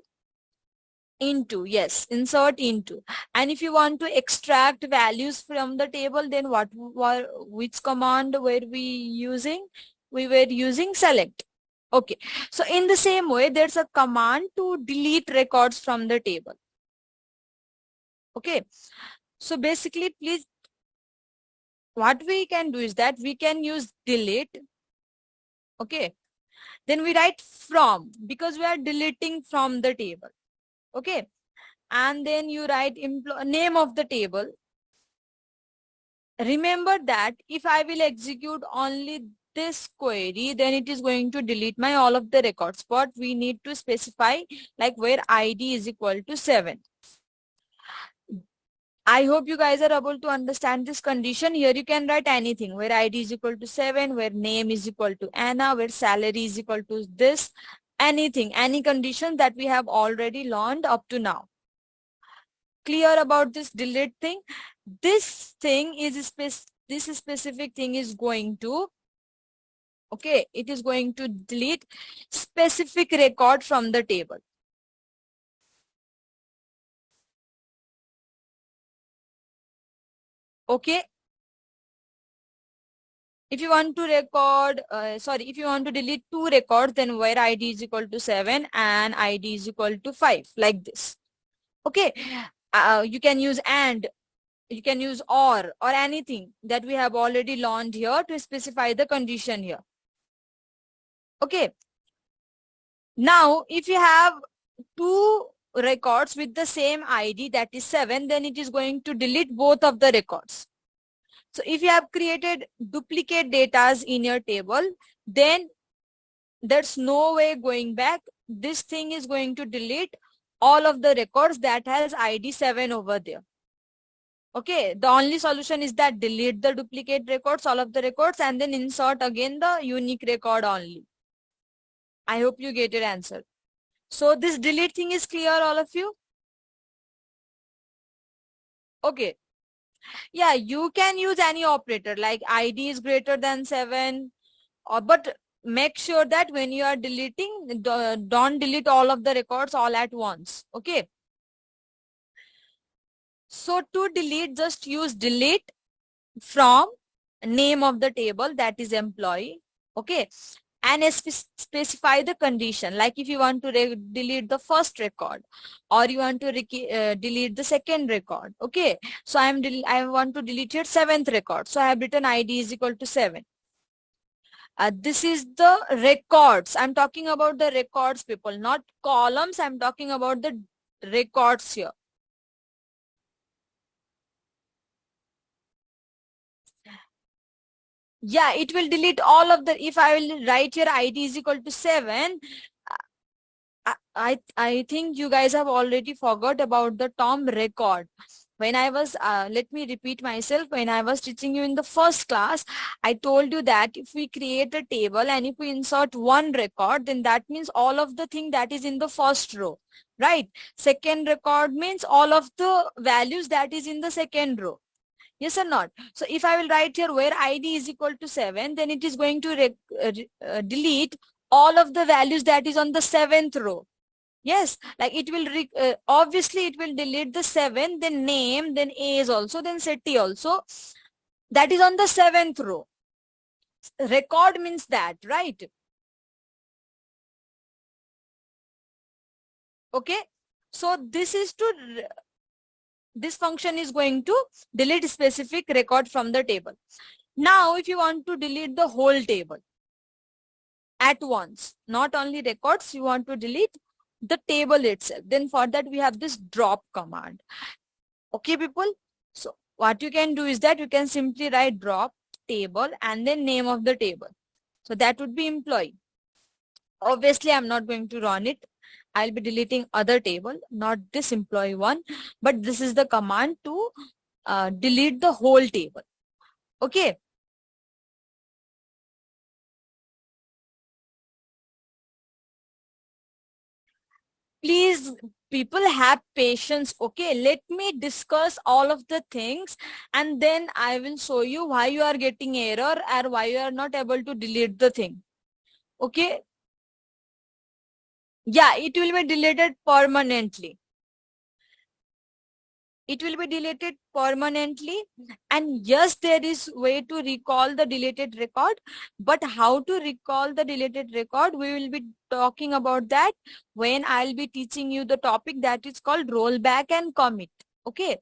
S1: Into, yes, insert into. And if you want to extract values from the table, then which command were we using? We were using select. Okay. So in the same way, there's a command to delete records from the table. Okay. So basically, please, what we can do is that we can use delete. Okay. Then we write from, because we are deleting from the table. Okay. And then you write name of the table. Remember that if I will execute only this query, then it is going to delete my all of the records. But we need to specify like where ID is equal to 7. I hope you guys are able to understand this condition. Here you can write anything where ID is equal to 7, where name is equal to Anna, where salary is equal to this, anything, any condition that we have already learned up to now. Clear about this delete thing? This thing is this specific thing is going to, okay, it is going to delete specific record from the table. Okay. If you want to record, if you want to delete two records, then where ID is equal to 7 and ID is equal to 5, like this. Okay. You can use and, you can use or anything that we have already learned here to specify the condition here. Okay. Now, if you have two records with the same ID, that is 7, then it is going to delete both of the records. So if you have created duplicate datas in your table, then there's no way going back. This thing is going to delete all of the records that has ID 7 over there. Okay, the only solution is that delete the duplicate records, all of the records, and then insert again the unique record only. I hope you get your answer. So this delete thing is clear, all of you? Okay. Yeah, you can use any operator like ID is greater than 7, but make sure that when you are deleting, don't delete all of the records all at once. Okay. So to delete, just use delete from name of the table, that is employee. Okay. And specify the condition, like if you want to delete the first record or you want to delete the second record. Okay, so I want to delete your 7th record, so I have written ID is equal to 7. This is the records. I'm talking about the records, people, not columns. I'm talking about the records here. Yeah, it will delete all of the, if I will write here ID is equal to 7, I think you guys have already forgot about the term record. When I was, let me repeat myself, when I was teaching you in the first class, I told you that if we create a table and if we insert one record, then that means all of the thing that is in the first row, right? Second record means all of the values that is in the second row. Yes or not? So if I will write here where ID is equal to 7, then it is going to delete all of the values that is on the 7th row. Yes, like it will, obviously it will delete the 7, then name, then age also, then city also. That is on the 7th row. Record means that, right? Okay. So this is to, this function is going to delete specific record from the table. Now, if you want to delete the whole table at once, not only records, you want to delete the table itself, then for that we have this drop command. Okay, people. So what you can do is that you can simply write drop table and then name of the table. So that would be employee. Obviously, I'm not going to run it. I'll be deleting other table, not this employee one, but this is the command to delete the whole table. Okay. Please, people, have patience. Okay, let me discuss all of the things and then I will show you why you are getting error or why you are not able to delete the thing. Okay. Yeah, it will be deleted permanently. It will be deleted permanently. And yes, there is way to recall the deleted record, but how to recall the deleted record, we will be talking about that when I'll be teaching you the topic that is called rollback and commit. Okay.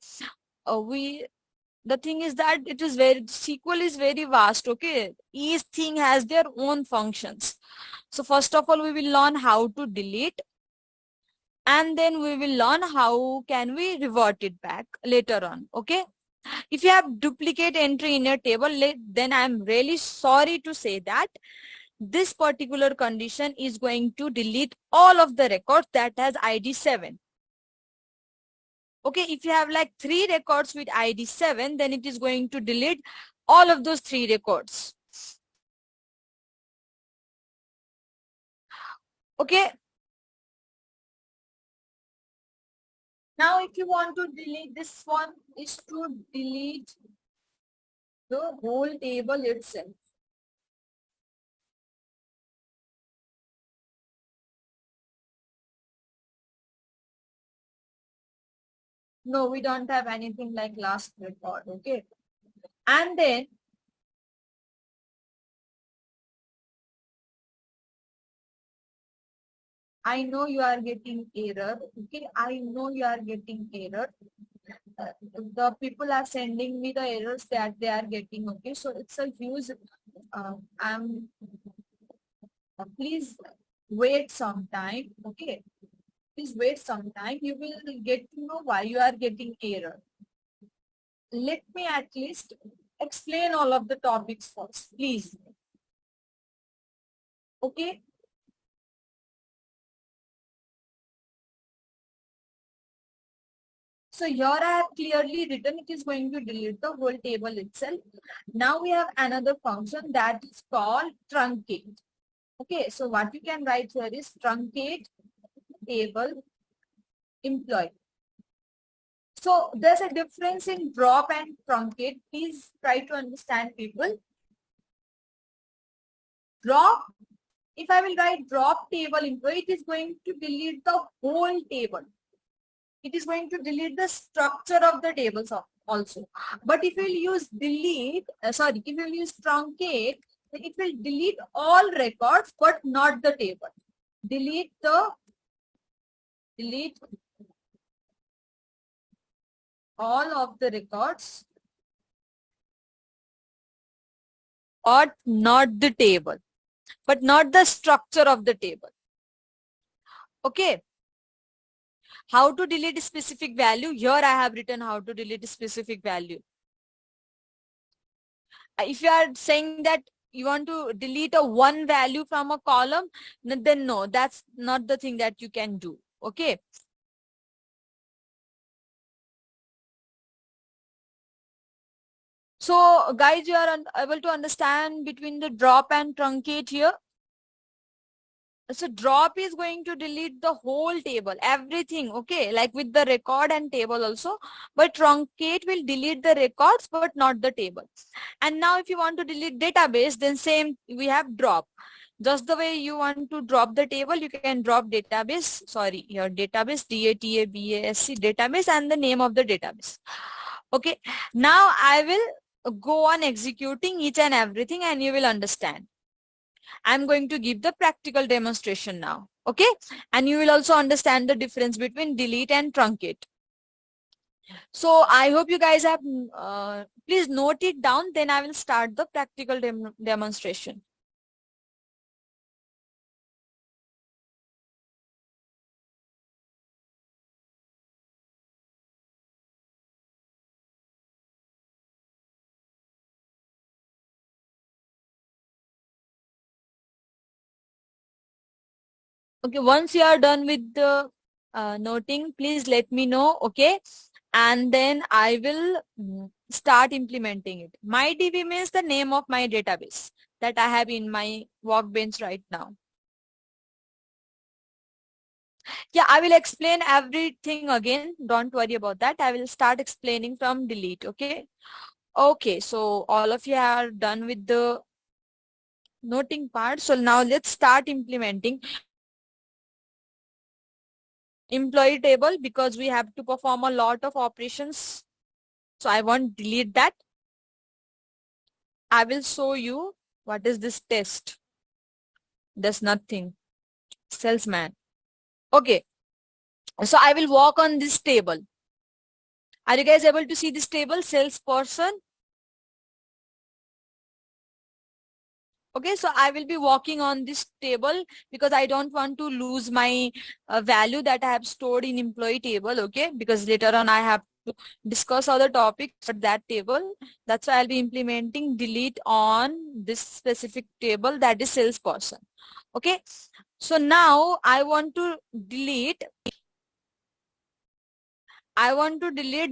S1: The thing is that it is very, SQL is very vast. Okay. Each thing has their own functions. So first of all, we will learn how to delete, and then we will learn how can we revert it back later on. Okay. If you have duplicate entry in your table, then I'm really sorry to say that this particular condition is going to delete all of the records that has ID 7. Okay, if you have like 3 records with ID 7, then it is going to delete all of those 3 records. Okay. Now, if you want to delete this one, is to delete the whole table itself. No, we don't have anything like last record. Okay. And then I know you are getting error. Okay, I know you are getting error. The people are sending me the errors that they are getting. Okay, so it's a huge. I'm. Please wait some time. Okay, please wait some time. You will get to know why you are getting error. Let me at least explain all of the topics first, please. Okay. So here I have clearly written it is going to delete the whole table itself. Now we have another function that is called truncate. Okay, so what you can write here is truncate table employee. So there's a difference in drop and truncate. Please try to understand, people. Drop, if I will write drop table employee, it is going to delete the whole table. It is going to delete the structure of the tables also. But if you use delete, if you use truncate, then it will delete all records but not the table. Delete all of the records or not the table, but not the structure of the table. Okay. How to delete a specific value? Here I have written how to delete a specific value. If you are saying that you want to delete a one value from a column, then no, that's not the thing that you can do. Okay. So guys, you are able to understand between the drop and truncate here. So drop is going to delete the whole table, everything, okay, like with the record and table also. But truncate will delete the records but not the table. And now if you want to delete database, then same, we have drop. Just the way you want to drop the table, you can drop database, sorry, your database, database, database, and the name of the database. Okay, now I will go on executing each and everything and you will understand. I'm going to give the practical demonstration now. Okay, and you will also understand the difference between delete and truncate. So I hope you guys have, please note it down, then I will start the practical demonstration. Okay, once you are done with the noting, please let me know, okay? And then I will start implementing it. My DB means the name of my database that I have in my workbench right now. Yeah, I will explain everything again. Don't worry about that. I will start explaining from delete, okay? Okay, so all of you are done with the noting part. So now let's start implementing employee table because we have to perform a lot of operations. So I won't delete that. I will show you what is this test. There's nothing. Salesman. Okay. So I will work on this table. Are you guys able to see this table? Salesperson. Okay, so I will be working on this table because I don't want to lose my value that I have stored in employee table. Okay, because later on I have to discuss other topics for that table. That's why I'll be implementing delete on this specific table, that is salesperson. Okay, so now I want to delete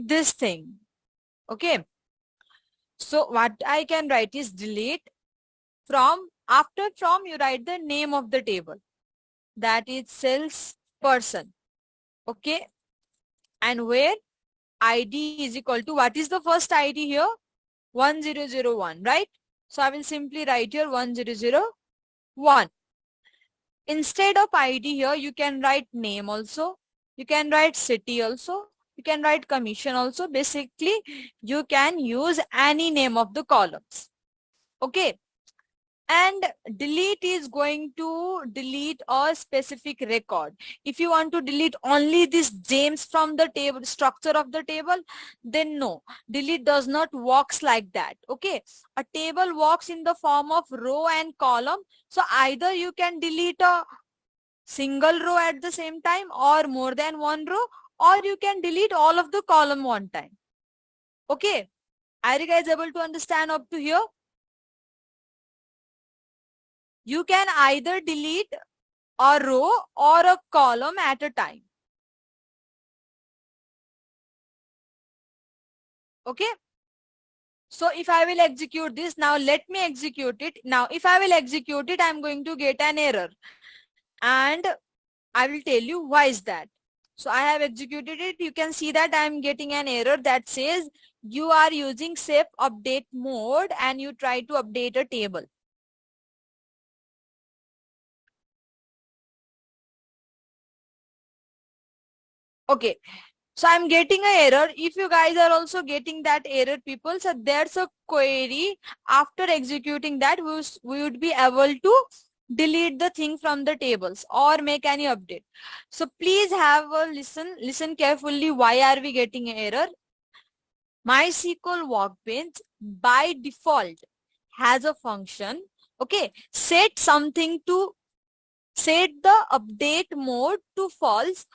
S1: this thing. Okay, so what I can write is delete from, after from you write the name of the table, that is salesperson. Okay, and where ID is equal to, what is the first ID here? 1001, right? So I will simply write here 1001. Instead of ID here, you can write name also. You can write city also. You can write commission also. Basically, you can use any name of the columns. Okay. And delete is going to delete a specific record. If you want to delete only this James from the table structure of the table, then no, delete does not works like that. Okay, a table works in the form of row and column. So either you can delete a single row at the same time or more than one row, or you can delete all of the column one time. Okay, are you guys able to understand up to here? You can either delete a row or a column at a time. Okay. So if I will execute this, now let me execute it. Now if I will execute it, I'm going to get an error. And I will tell you why is that. So I have executed it. You can see that I'm getting an error that says you are using safe update mode and you try to update a table. Okay. So I'm getting an error. If you guys are also getting that error, people, so there's a query. After executing that, we would be able to delete the thing from the tables or make any update. So please have a listen carefully. Why are we getting an error? MySQL Workbench by default has a function. Okay, set the update mode to false,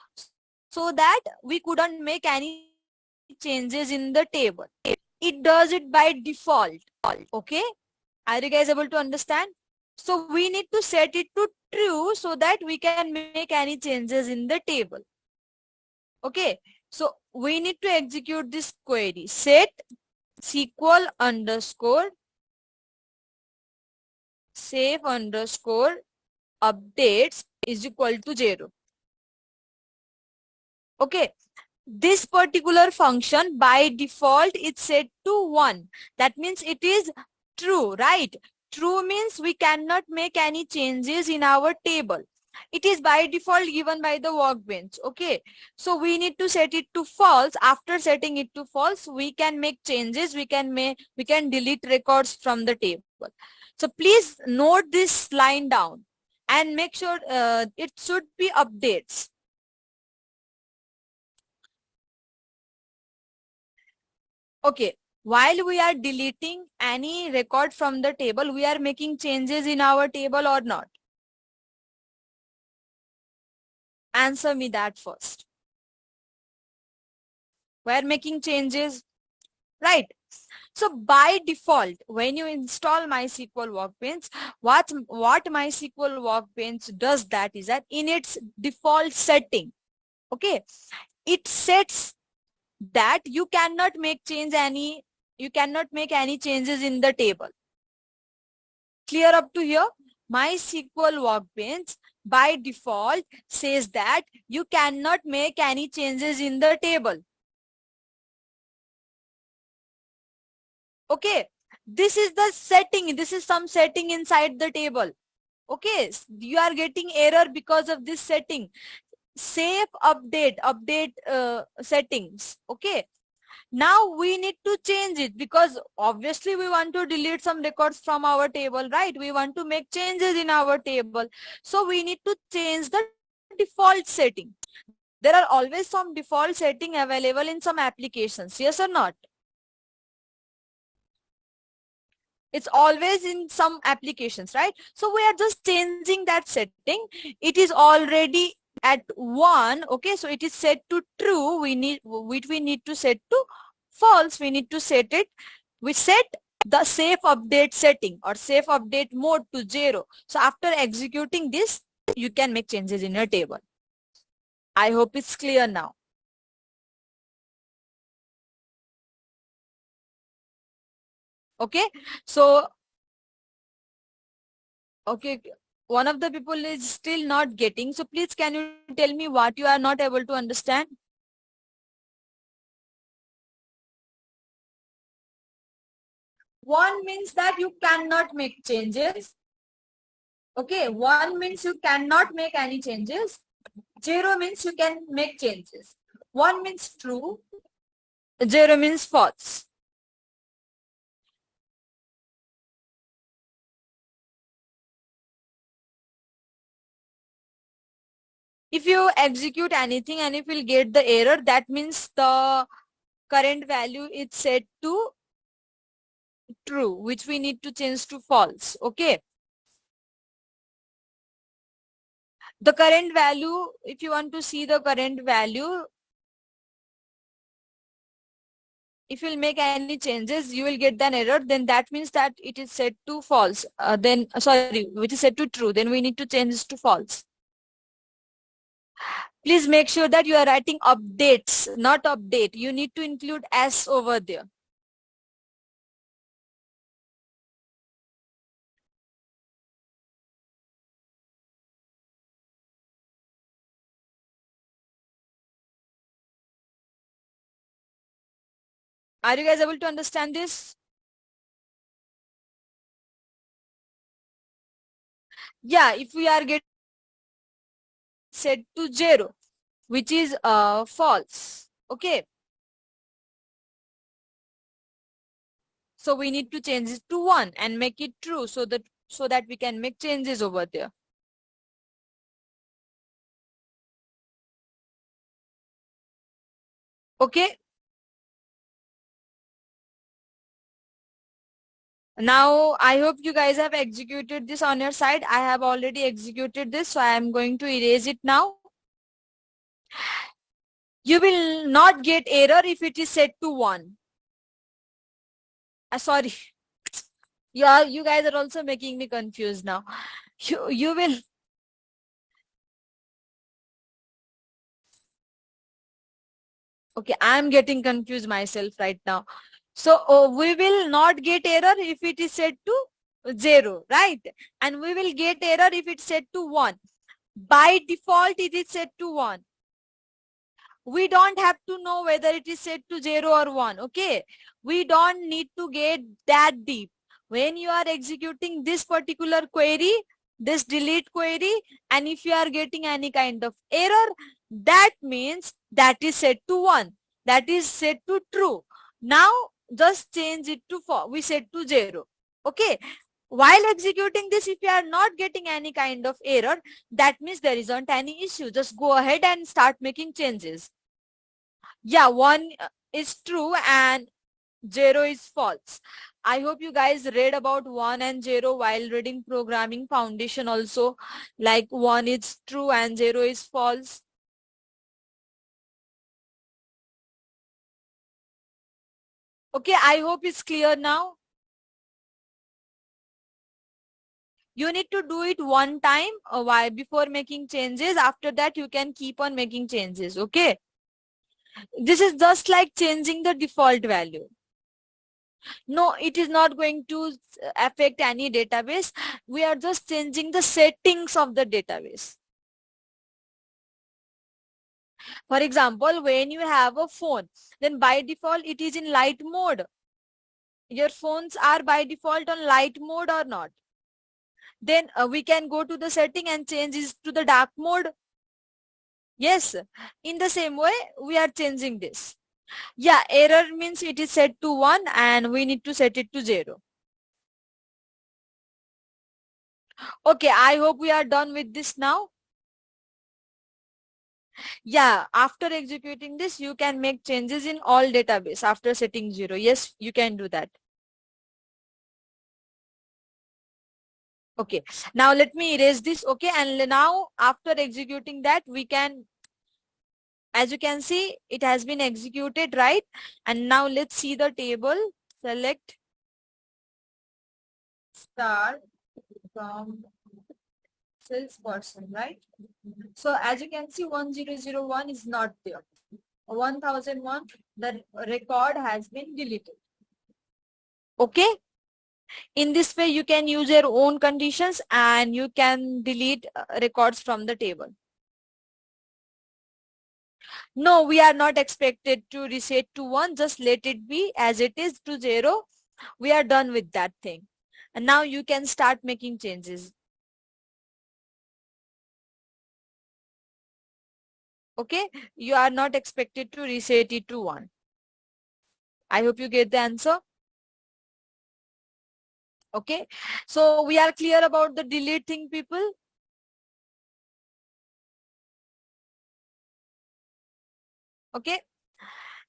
S1: so that we couldn't make any changes in the table. It does it by default. Okay, are you guys able to understand? So we need to set it to true so that we can make any changes in the table. Okay, so we need to execute this query. Set SQL underscore save underscore updates is equal to 0. Okay, this particular function by default is set to 1. That means it is true, right? True means we cannot make any changes in our table. It is by default given by the workbench. Okay, so we need to set it to false. After setting it to false, we can make changes. We can delete records from the table. So please note this line down and make sure it should be updates. Okay, while we are deleting any record from the table, we are making changes in our table or not? Answer me that first. We are making changes, right? So by default, when you install MySQL Workbench, what MySQL Workbench does that is that in its default setting, okay, it sets that you cannot make any changes in the table. Clear up to here? MySQL Workbench by default says that you cannot make any changes in the table. Okay, this is the setting. This is some setting inside the table. Okay, you are getting error because of this setting. Save update settings. Okay, now we need to change it because obviously we want to delete some records from our table, right? We want to make changes in our table. So we need to change the default setting. There are always some default setting available in some applications. Yes or not? It's always in some applications, right? So we are just changing that setting. It is already at 1. Okay, so it is set to true. We need to set to false. We need to set it. We set the safe update setting or safe update mode to 0. So after executing this, you can make changes in your table. I hope it's clear now. Okay, so okay, one of the people is still not getting. So please, can you tell me what you are not able to understand? One means that you cannot make changes. Okay, 1 means you cannot make any changes. 0 means you can make changes. 1 means true. 0 means false. If you execute anything and if you'll get the error, that means the current value is set to true, which we need to change to false. Okay. The current value, if you want to see the current value, if you'll make any changes, you will get an error. Then that means that it is set to false. Sorry, which is set to true. Then we need to change this to false. Please make sure that you are writing updates, not update. You need to include S over there. Are you guys able to understand this? Yeah, if we are getting set to 0, which is false. Okay. So we need to change it to 1 and make it true so that we can make changes over there. Okay. Now, I hope you guys have executed this on your side. I have already executed this, so I am going to erase it now. You will not get error if it is set to 1. Sorry. You guys are also making me confused now. You will. Okay, I am getting confused myself right now. So we will not get error if it is set to 0, right? And we will get error if it's set to 1. By default, it is set to 1. We don't have to know whether it is set to 0 or 1. Okay, we don't need to get that deep. When you are executing this particular query, this delete query, and if you are getting any kind of error, that means that is set to 1, that is set to true. Now just change it to 4. We set to 0. Okay, while executing this, if you are not getting any kind of error, that means there isn't any issue. Just go ahead and start making changes. Yeah, 1 is true and 0 is false. I hope you guys read about 1 and 0 while reading programming foundation also, like 1 is true and 0 is false. Okay, I hope it's clear now. You need to do it one time why before making changes. After that, you can keep on making changes. Okay. This is just like changing the default value. No, it is not going to affect any database. We are just changing the settings of the database. For example, when you have a phone, then by default it is in light mode. Your phones are by default on light mode or not? Then we can go to the setting and change it to the dark mode. Yes, in the same way we are changing this. Yeah, error means it is set to 1 and we need to set it to 0. Okay, I hope we are done with this now. Yeah, after executing this, you can make changes in all database after setting 0. Yes, you can do that. Okay, now let me erase this. Okay, and now after executing that, we can, as you can see, it has been executed, right? And now let's see the table. Select start from salesperson, right? So as you can see, 1001 is not there. 1001, the record has been deleted. Okay. In this way, you can use your own conditions and you can delete records from the table. No, we are not expected to reset to 1. Just let it be as it is to 0. We are done with that thing. And now you can start making changes. Okay, you are not expected to reset it to 1. I hope you get the answer. Okay, so we are clear about the delete thing, people. Okay.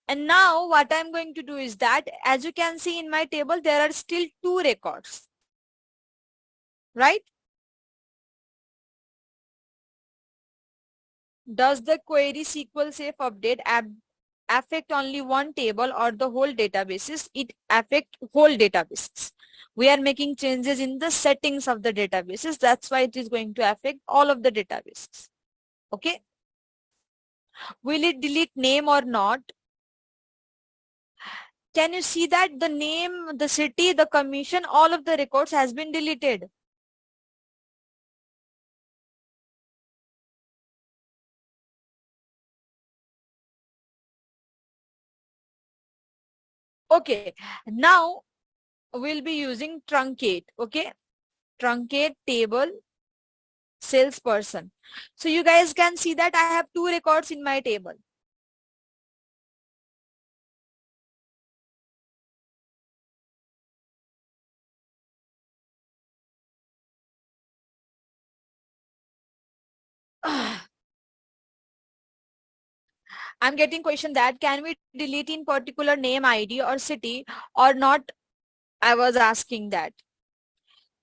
S1: And now what I'm going to do is that, as you can see in my table, there are still 2 records, right? Does the query SQL safe update affect only one table or the whole databases? It affect whole databases. We are making changes in the settings of the databases. That's why it is going to affect all of the databases. Okay. Will it delete name or not? Can you see that the name, the city, the commission, all of the records has been deleted? Okay. Now we'll be using truncate. Okay. Truncate table salesperson. So you guys can see that I have 2 records in my table. I'm getting question that can we delete in particular name, ID or city or not? I was asking that.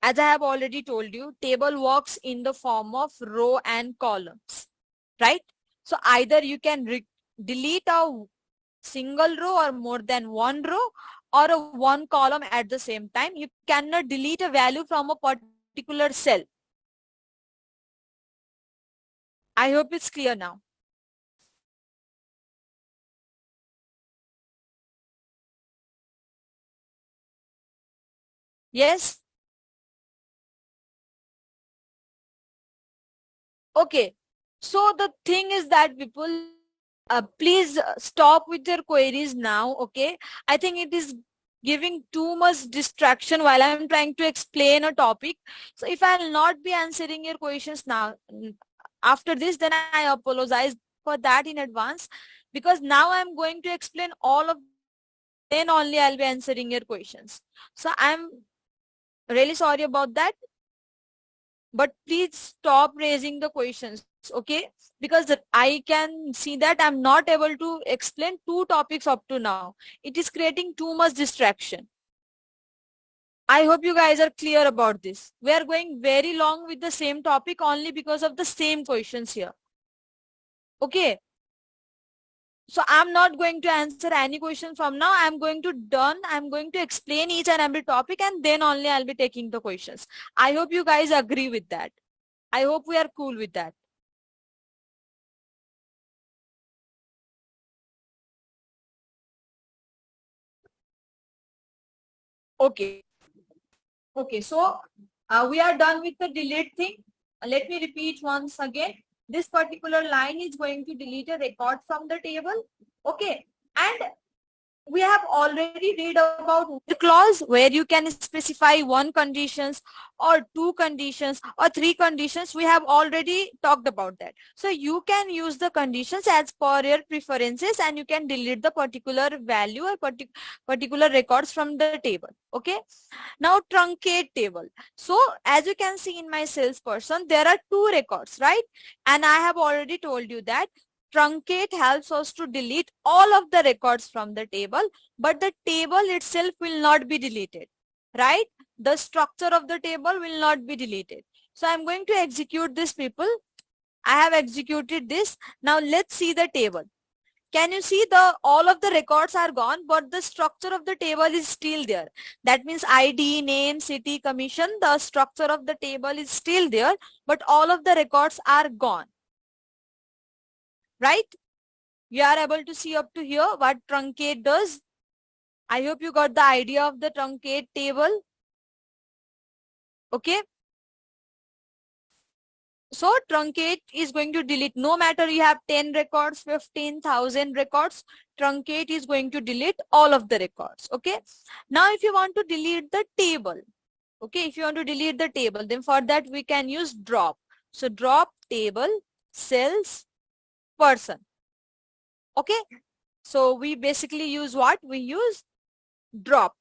S1: As I have already told you, table works in the form of row and columns, right? So either you can delete a single row or more than one row or a one column at the same time. You cannot delete a value from a particular cell. I hope it's clear now. Yes? Okay. So the thing is that people, please stop with your queries now. Okay. I think it is giving too much distraction while I'm trying to explain a topic. So if I'll not be answering your questions now, after this, then I apologize for that in advance, because now I'm going to explain all of, then only I'll be answering your questions. So I'm really sorry about that. But please stop raising the questions, okay? Because I can see that I'm not able to explain 2 topics up to now. It is creating too much distraction. I hope you guys are clear about this. We are going very long with the same topic only because of the same questions here. Okay. So I'm not going to answer any question from now. I'm going to explain each and every topic, and then only I'll be taking the questions. I hope you guys agree with that. I hope we are cool with that. Okay. Okay, so we are done with the delete thing. Let me repeat once again. This particular line is going to delete a record from the table. Okay, and we have already read about the clause where you can specify 1 conditions or 2 conditions or 3 conditions. We have already talked about that. So you can use the conditions as per your preferences, and you can delete the particular value or particular records from the table. Okay. Now truncate table. So as you can see in my salesperson, there are 2 records, right? And I have already told you that truncate helps us to delete all of the records from the table, but the table itself will not be deleted, right? The structure of the table will not be deleted. So I'm going to execute this, people. I have executed this. Now let's see the table. Can you see all of the records are gone, but the structure of the table is still there. That means ID, name, city, commission, the structure of the table is still there, but all of the records are gone. Right? You are able to see up to here what truncate does. I hope you got the idea of the truncate table. Okay. So truncate is going to delete, no matter you have 10 records, 15,000 records, truncate is going to delete all of the records. Okay. Now if you want to delete the table, okay, if you want to delete the table, then for that we can use drop. So drop table cells person. Okay. So we basically use what? We use drop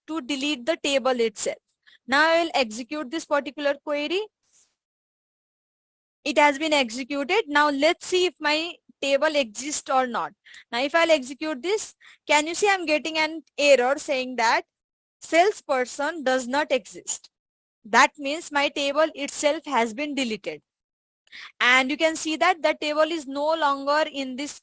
S1: to delete the table itself. Now I will execute this particular query. It has been executed. Now let's see if my table exists or not. Now if I'll execute this, can you see I'm getting an error saying that salesperson does not exist. That means my table itself has been deleted. And you can see that the table is no longer in this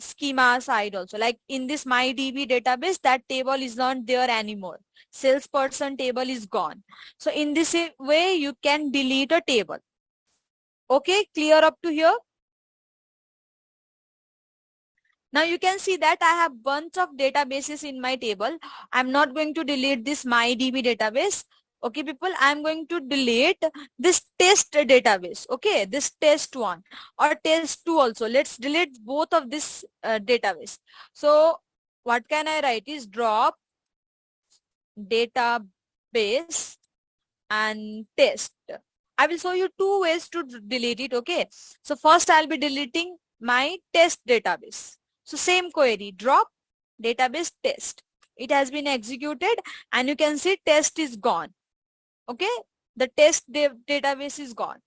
S1: schema side also. Like in this MyDB database, that table is not there anymore. Salesperson table is gone. So in this way, you can delete a table. Okay, clear up to here? Now you can see that I have bunch of databases in my table. I'm not going to delete this MyDB database. Okay, people, I'm going to delete this test database. Okay, this test one or test two also. Let's delete both of this database. So what can I write is drop database and test. I will show you two ways to delete it. Okay, so first I'll be deleting my test database. So same query, drop database test. It has been executed and you can see test is gone. Okay, the test database is gone.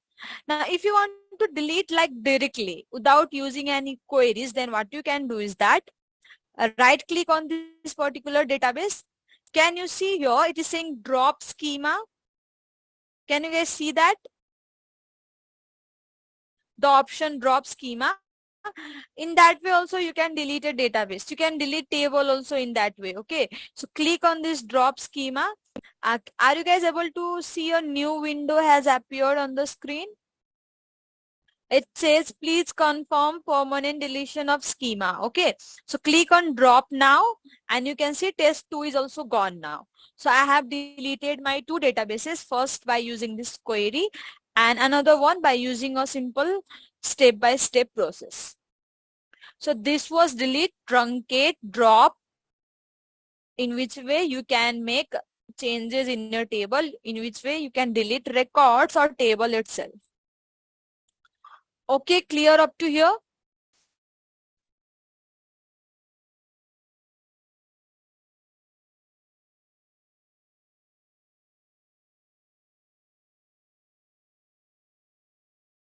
S1: Now if you want to delete like directly without using any queries, then what you can do is that right click on this particular database. Can you see here it is saying drop schema? Can you guys see that? The option drop schema. In that way also you can delete a database. You can delete table also in that way. Okay, so click on this drop schema. Are you guys able to see a new window has appeared on the screen? It says please confirm permanent deletion of schema. Okay, so click on drop now and you can see test 2 is also gone now. So I have deleted my two databases, first by using this query and another one by using a simple step-by-step process. So this was delete, truncate, drop, in which way you can make changes in your table, in which way you can delete records or table itself. Okay, clear up to here?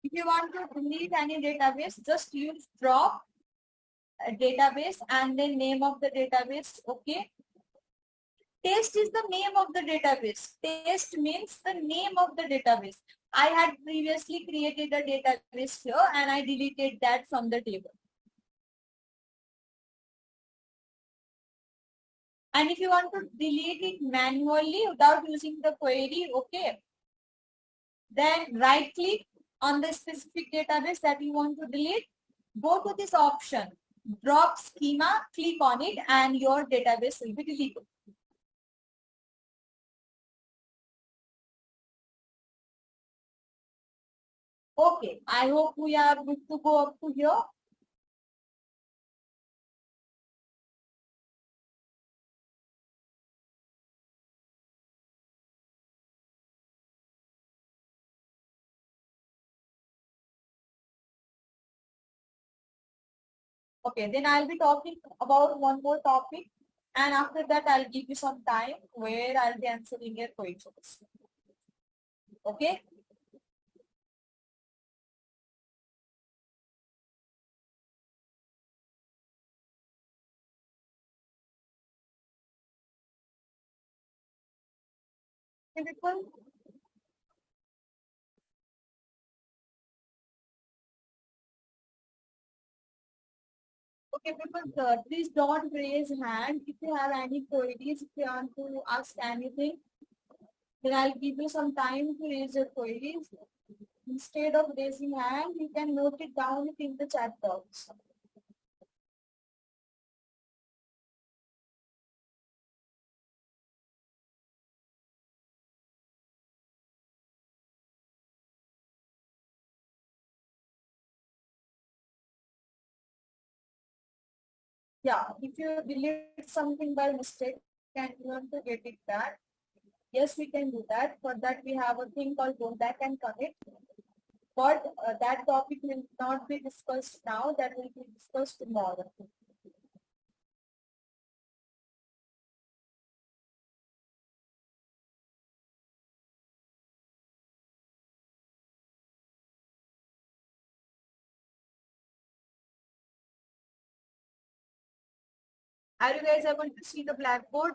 S1: If you want to delete any database, just use drop database and then name of the database. Okay. Test is the name of the database. Test means the name of the database. I had previously created a database here and I deleted that from the table. And if you want to delete it manually without using the query, okay, then right click on the specific database that you want to delete. Go to this option, drop schema, click on it and your database will be deleted. Okay, I hope we are good to go up to here. Okay, then I'll be talking about one more topic and after that I'll give you some time where I'll be answering your questions. Okay. People, okay, people, please don't raise hand if you have any queries. If you want to ask anything, then I'll give you some time to raise your queries. Instead of raising hand, you can note it down in the chat box. Yeah, if you delete something by mistake and you want to get it back, yes, we can do that. For that, we have a thing called go back and commit. But that topic will not be discussed now. That will be discussed tomorrow. Are you guys able to see the blackboard?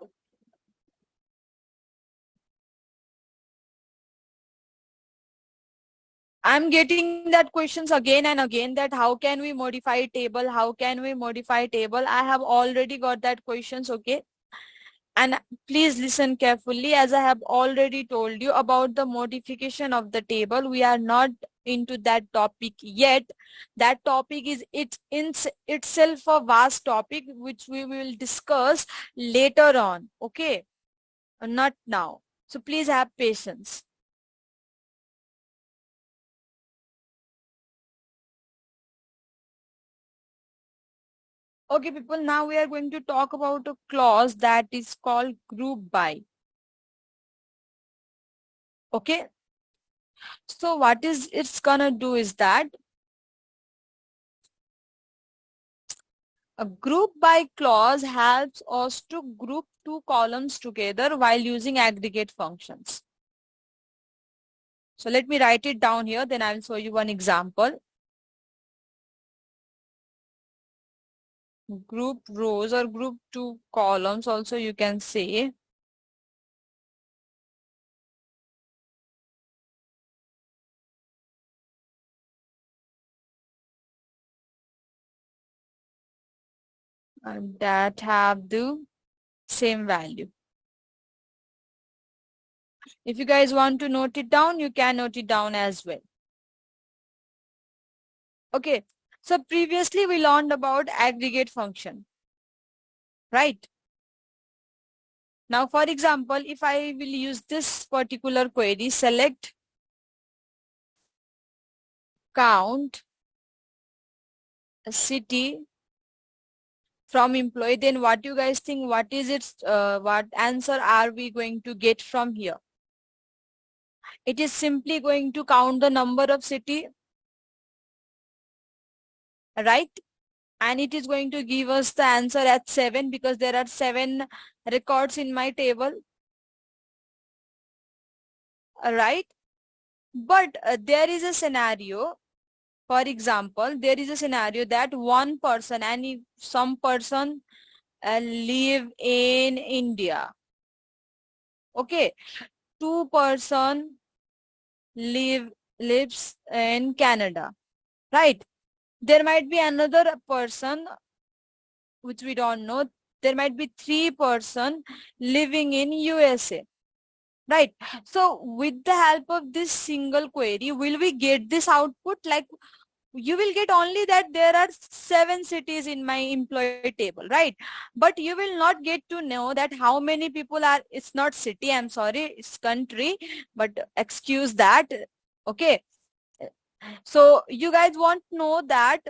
S1: I'm getting that questions again and again that how can we modify table? How can we modify table? I have already got that questions, okay? And please listen carefully as I have already told you about the modification of the table. We are not into that topic yet. That topic is itself a vast topic which we will discuss later on, okay? Not now. So please have patience. Okay, people, now we are going to talk about a clause that is called group by. Okay. So what is it's gonna do is that a group by clause helps us to group two columns together while using aggregate functions. So let me write it down here, then I will show you one example. Group rows or group two columns also you can say. That have the same value. If you guys want to note it down, you can note it down as well. Okay, so previously we learned about aggregate function, right? Now, for example, if I will use this particular query, select count city from employee, then what you guys think, what is its, what answer are we going to get from here? It is simply going to count the number of city, right? And it is going to give us the answer at 7 because there are 7 records in my table, right? But there is a scenario, for example, there is a scenario that one person and if some person live in India, okay, two person lives in Canada, right? There might be another person which we don't know. There might be three person living in USA, right? So with the help of this single query, will we get this output? Like you will get only that there are 7 cities in my employee table, right? But you will not get to know that how many people are, it's not city, I'm sorry, it's country, but excuse that, okay? So you guys want to know that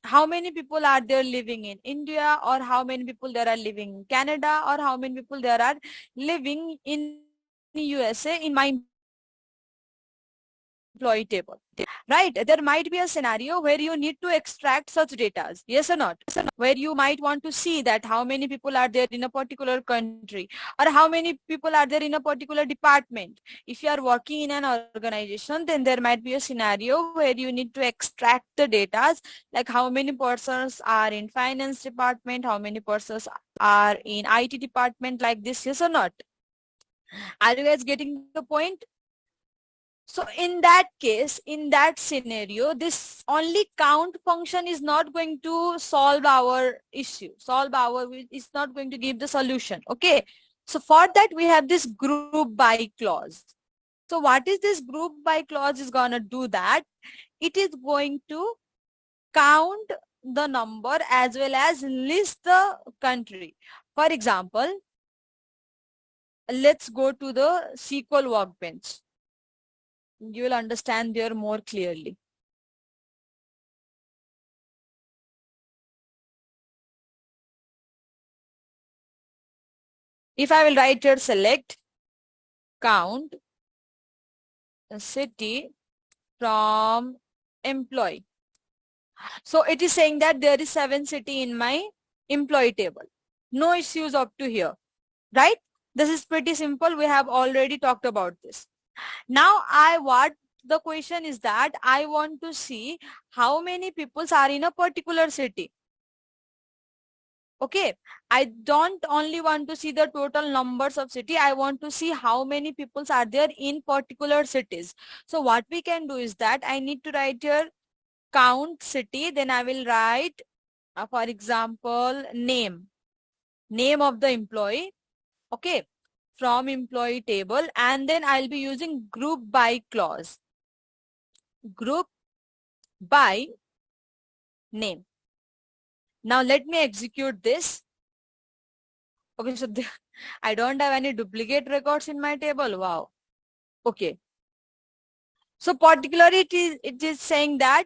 S1: how many people are there living in India, or how many people there are living in Canada, or how many people there are living in USA in my employee table, right? There might be a scenario where you need to extract such data, yes or not? Where you might want to see that how many people are there in a particular country, or how many people are there in a particular department. If you are working in an organization, then there might be a scenario where you need to extract the data, like how many persons are in finance department, how many persons are in IT department, like this, yes or not? Are you guys getting the point? So in that case, in that scenario, this only count function is not going to solve our issue, it's not going to give the solution, okay? So for that, we have this group by clause. So what is this group by clause is gonna do that? It is going to count the number as well as list the country. For example, let's go to the SQL workbench. You will understand there more clearly. If I will write here select count city from employee. So it is saying that there is 7 city in my employee table. No issues up to here, right? This is pretty simple. We have already talked about this. Now what the question is that I want to see how many people are in a particular city. Okay, I don't only want to see the total numbers of city. I want to see how many peoples are there in particular cities. So what we can do is that I need to write here count city. Then I will write, for example, name of the employee. Okay, from employee table, and then I'll be using group by clause. Group by name. Now let me execute this. Okay, so I don't have any duplicate records in my table. Wow. Okay. So particularly it is saying that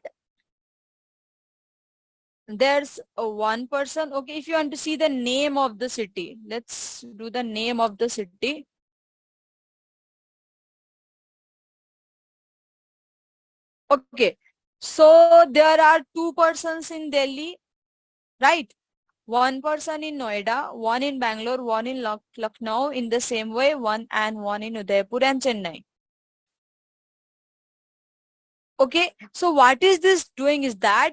S1: there's a one person. Okay, if you want to see the name of the city, let's do the name of the city. Okay. So there are two persons in Delhi, right? One person in Noida, one in Bangalore, one in Lucknow, in the same way, one in Udaipur and Chennai. Okay, so what is this doing is that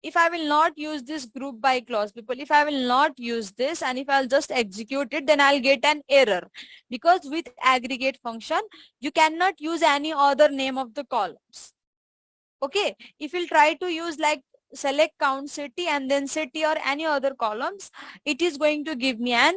S1: if I will not use this group by clause, people, if I will not use this and if I'll just execute it, then I'll get an error. Because with aggregate function, you cannot use any other name of the columns. Okay, if you'll try to use like select count city and then city or any other columns, it is going to give me an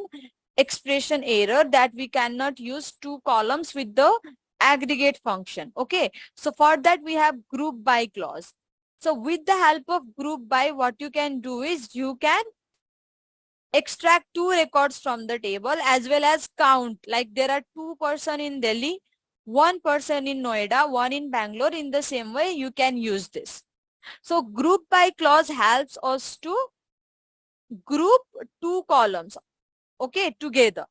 S1: expression error that we cannot use two columns with the aggregate function. Okay, so for that we have group by clause. So with the help of group by, what you can do is you can extract two records from the table as well as count, like there are two person in Delhi, one person in Noida, one in Bangalore. In the same way you can use this. So group by clause helps us to group two columns, okay, together.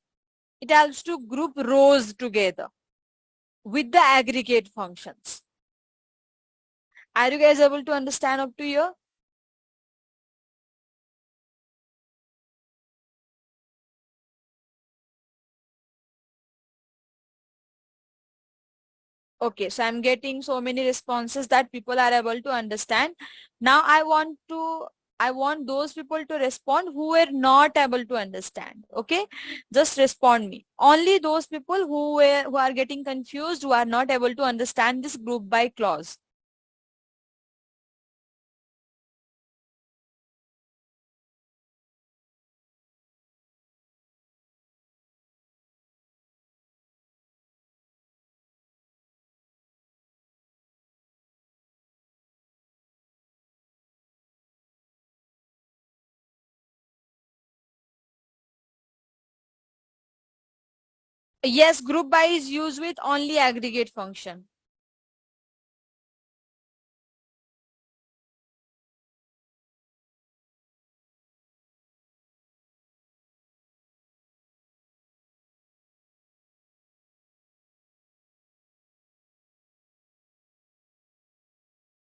S1: It helps to group rows together with the aggregate functions. Are you guys able to understand up to here? Okay, so I'm getting so many responses that people are able to understand. Now I want those people to respond who were not able to understand. Okay, just respond me. Only those people who are getting confused, who are not able to understand this group by clause. Yes, group by is used with only aggregate function.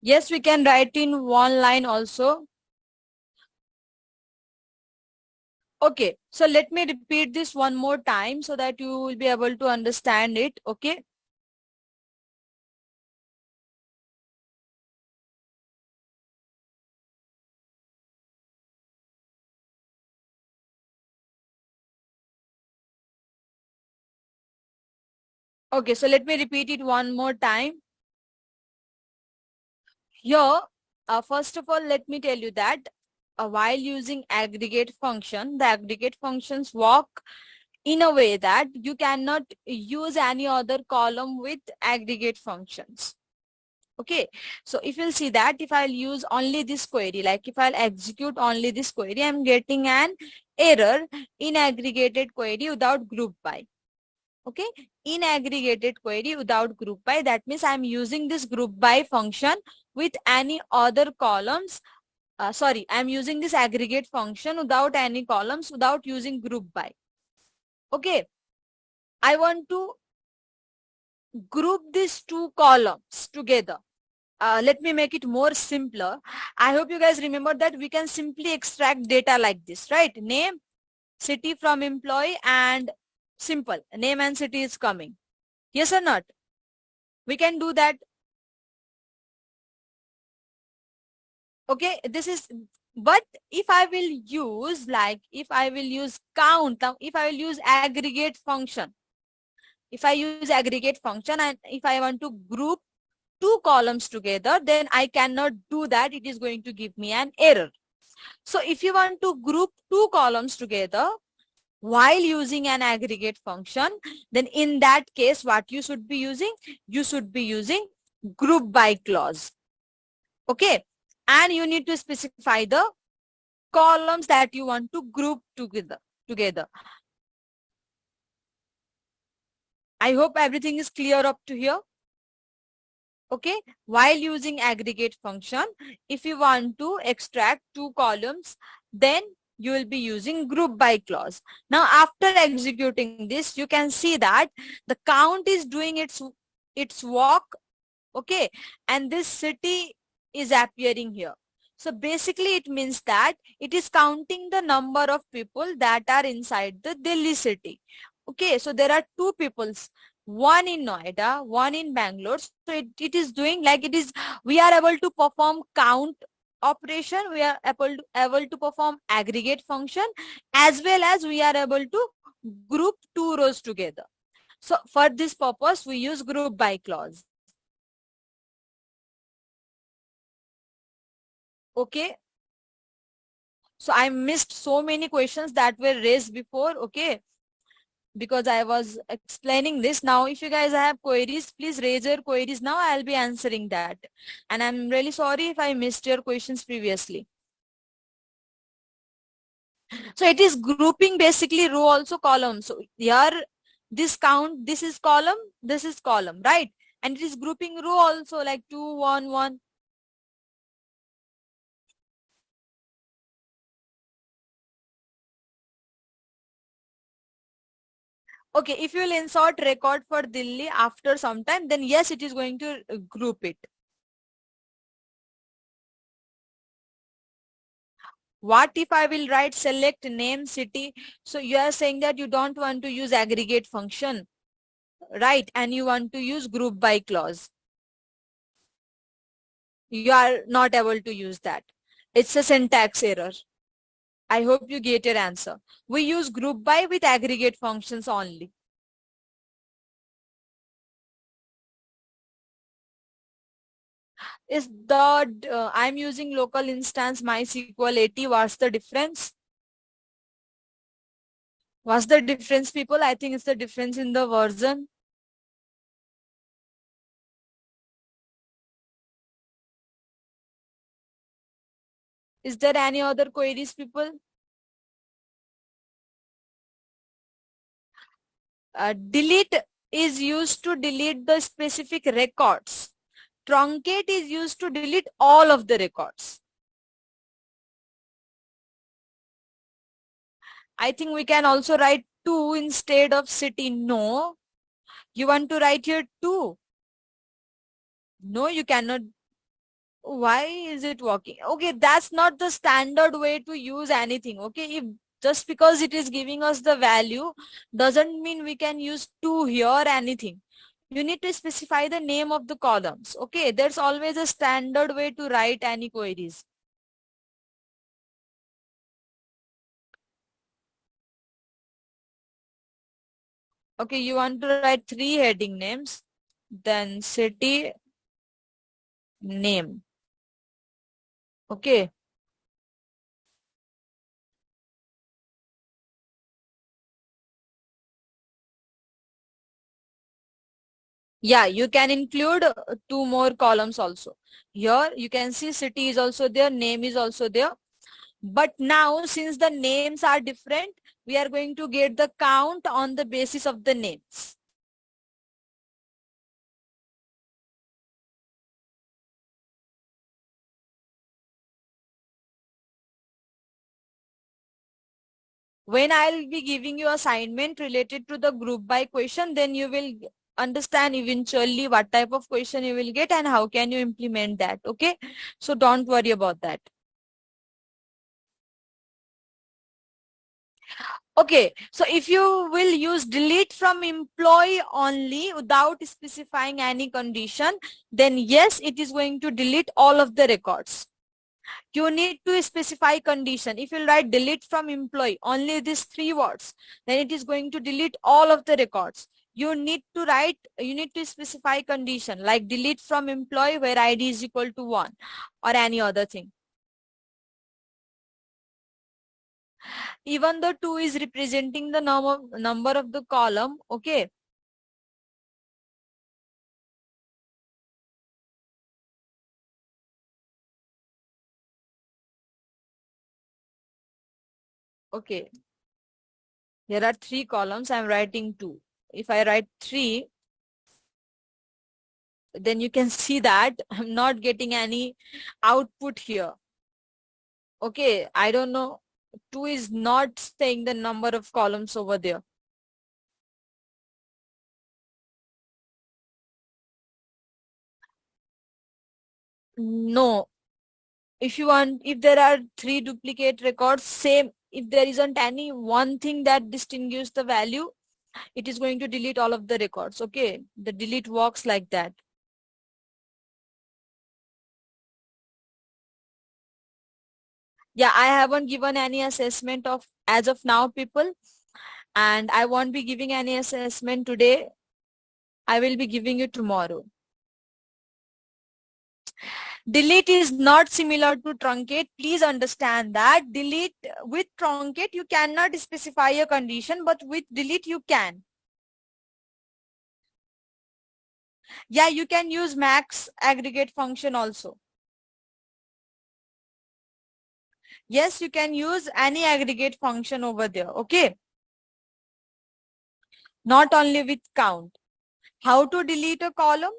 S1: Yes, we can write in one line also. Okay, so let me repeat this one more time so that you will be able to understand it. Okay. Okay, so let me repeat it one more time. Here, first of all, let me tell you that while using aggregate function, the aggregate functions work in a way that you cannot use any other column with aggregate functions. Okay, so if you'll see that if I'll use only this query, like if I'll execute only this query, I'm getting an error in aggregated query without group by. Okay, in aggregated query without group by, that means I'm using this group by function with any other columns. Sorry, I'm using this aggregate function without any columns, without using group by. Okay, I want to group these two columns together. Let me make it more simpler. I hope you guys remember that we can simply extract data like this, right? Name, city from employee, and simple. Name and city is coming. Yes or not? We can do that. Okay, this is But if I will use count, now if I will use aggregate function, if I use aggregate function and if I want to group two columns together, then I cannot do that. It is going to give me an error. So if you want to group two columns together while using an aggregate function, then in that case, what you should be using? You should be using group by clause. Okay. And you need to specify the columns that you want to group together. I hope everything is clear up to here. Okay, while using aggregate function, if you want to extract two columns, then you will be using group by clause. Now after executing this, you can see that the count is doing its work. Okay, and this city is appearing here. So basically it means that it is counting the number of people that are inside the Delhi city. Okay, so there are two peoples, one in Noida, one in Bangalore. So it is doing like it is, we are able to perform count operation, we are able to perform aggregate function, as well as we are able to group two rows together. So for this purpose, we use group by clause. Okay. So I missed so many questions that were raised before. Okay. Because I was explaining this. Now, if you guys have queries, please raise your queries now. I'll be answering that. And I'm really sorry if I missed your questions previously. So it is grouping basically row also column. So here, this count, this is column, right? And it is grouping row also like 2, 1, 1. Okay, if you will insert record for Delhi after some time, then yes, it is going to group it. What if I will write select name city? So you are saying that you don't want to use aggregate function, right? And you want to use group by clause. You are not able to use that. It's a syntax error. I hope you get your answer. We use group by with aggregate functions only. Is the I'm using local instance MySQL 80. What's the difference? What's the difference, people? I think it's the difference in the version. Is there any other queries, people? Delete is used to delete the specific records. Truncate is used to delete all of the records. I think we can also write 2 instead of city. No. You want to write here 2. No, you cannot. Why is it working? Okay, that's not the standard way to use anything. Okay, if just because it is giving us the value doesn't mean we can use 2 here or anything. You need to specify the name of the columns. Okay, there's always a standard way to write any queries. Okay, you want to write 3 heading names, then city name. Okay. Yeah, you can include 2 more columns also. Here you can see city is also there, name is also there. But now since the names are different, we are going to get the count on the basis of the names. When I'll be giving you assignment related to the group by question, then you will understand eventually what type of question you will get and how can you implement that. Okay, so don't worry about that. Okay, so if you will use delete from employee only without specifying any condition, then yes, it is going to delete all of the records. You need to specify condition. If you write delete from employee, only these 3 words, then it is going to delete all of the records. You need to specify condition like delete from employee where ID is equal to 1 or any other thing. Even the 2 is representing the number of the column, okay. Okay, there are 3 columns, I'm writing 2. If I write 3, then you can see that I'm not getting any output here. Okay, I don't know. 2 is not saying the number of columns over there. No. If there are 3 duplicate records, same, if there isn't any one thing that distinguishes the value, it is going to delete all of the records. Okay, the delete works like that. Yeah, I haven't given any assessment of as of now, people, and I won't be giving any assessment today. I will be giving you tomorrow. Delete is not similar to truncate. Please understand that delete with truncate, you cannot specify a condition, but with delete you can. Yeah, you can use max aggregate function also. Yes, you can use any aggregate function over there. Okay. Not only with count. How to delete a column?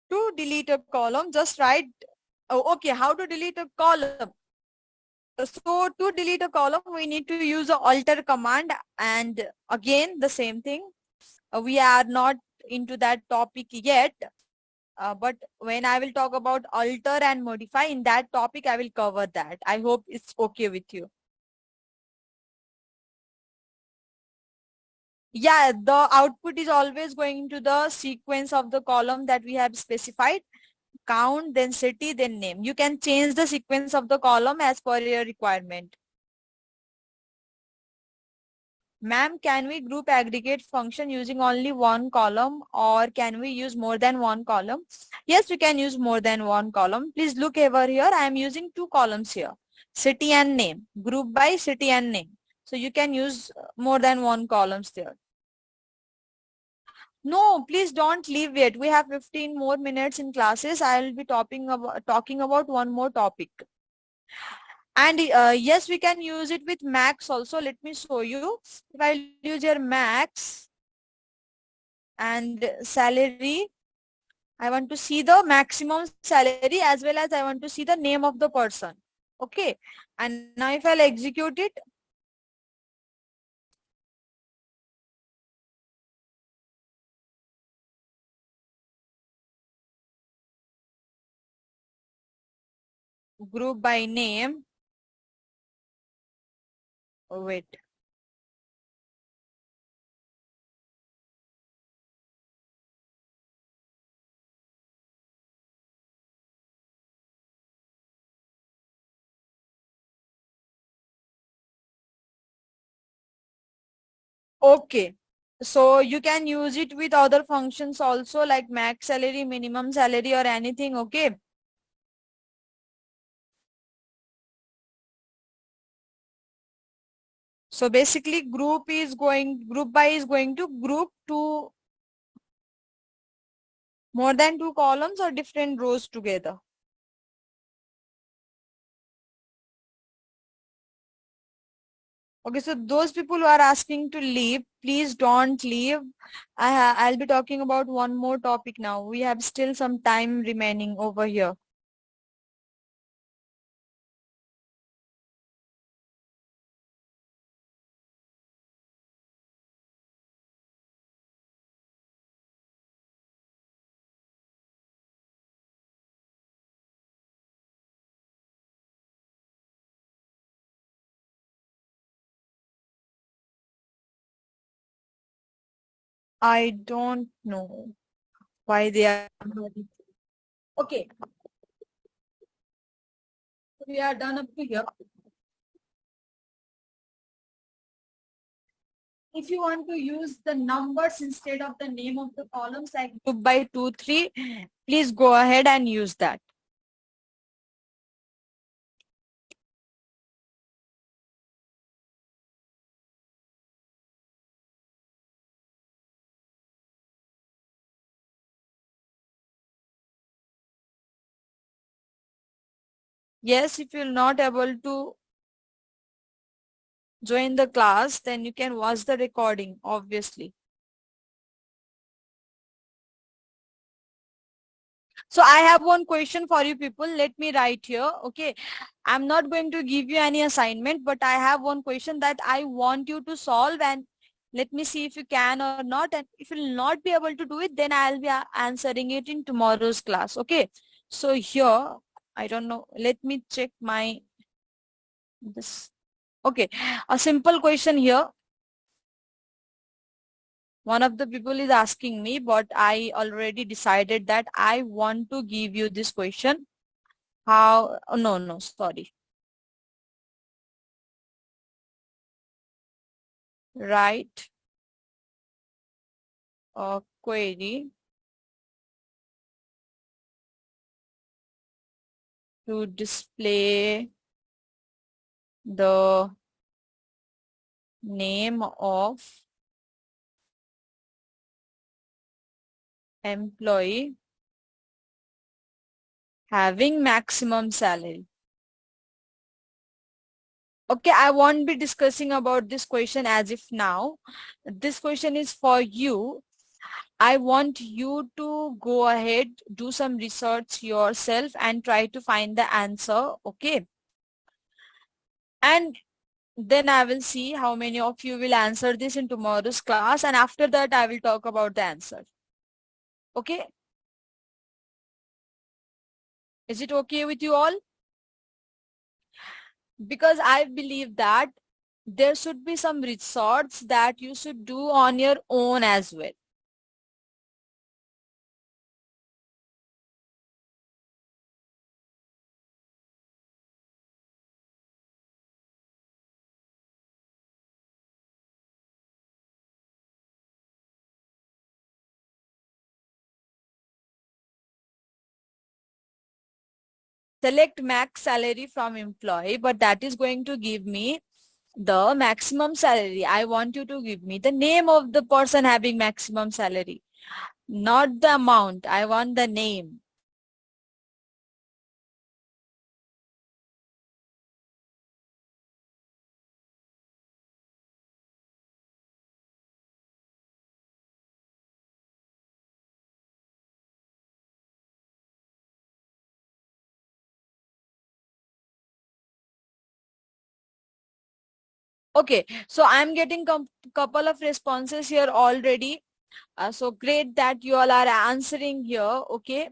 S1: To delete a column, just write, oh, okay, how to delete a column? So to delete a column, we need to use a alter command, and again, the same thing. We are not into that topic yet, but when I will talk about alter and modify in that topic, I will cover that. I hope it's okay with you. Yeah, the output is always going to the sequence of the column that we have specified. Count, then city, then name. You can change the sequence of the column as per your requirement. Ma'am, can we group aggregate function using only one column, or can we use more than one column? Yes, we can use more than one column. Please look over here. I am using 2 columns here. City and name. Group by city and name. So you can use more than one columns there. No, please don't leave it. We have 15 more minutes in classes. I will be talking about one more topic. And yes, we can use it with max also. Let me show you. If I use your max and salary, I want to see the maximum salary as well as I want to see the name of the person. Okay. And now if I'll execute it, group by name. Oh, wait. Okay. So you can use it with other functions also like max salary, minimum salary or anything. Okay. So basically group by is going to group to more than 2 columns or different rows together. Okay, so those people who are asking to leave, please don't leave. I'll be talking about one more topic now. We have still some time remaining over here. I don't know why they are. Okay. We are done up to here. If you want to use the numbers instead of the name of the columns like group by 2, 3, please go ahead and use that. Yes, if you're not able to join the class, then you can watch the recording, obviously. So I have one question for you people. Let me write here. Okay. I'm not going to give you any assignment, but I have one question that I want you to solve, and let me see if you can or not. And if you'll not be able to do it, then I'll be answering it in tomorrow's class. Okay. So here, I don't know. Let me check my this. Okay. A simple question here. One of the people is asking me, but I already decided that I want to give you this question. How? Oh, no, sorry. Write a query to display the name of employee having maximum salary. Okay, I won't be discussing about this question as if now. This question is for you. I want you to go ahead, do some research yourself and try to find the answer. Okay. And then I will see how many of you will answer this in tomorrow's class. And after that, I will talk about the answer. Okay. Is it okay with you all? Because I believe that there should be some research that you should do on your own as well. Select max salary from employee, but that is going to give me the maximum salary. I want you to give me the name of the person having maximum salary, not the amount. I want the name. Okay, so I'm getting couple of responses here already. So great that you all are answering here. Okay.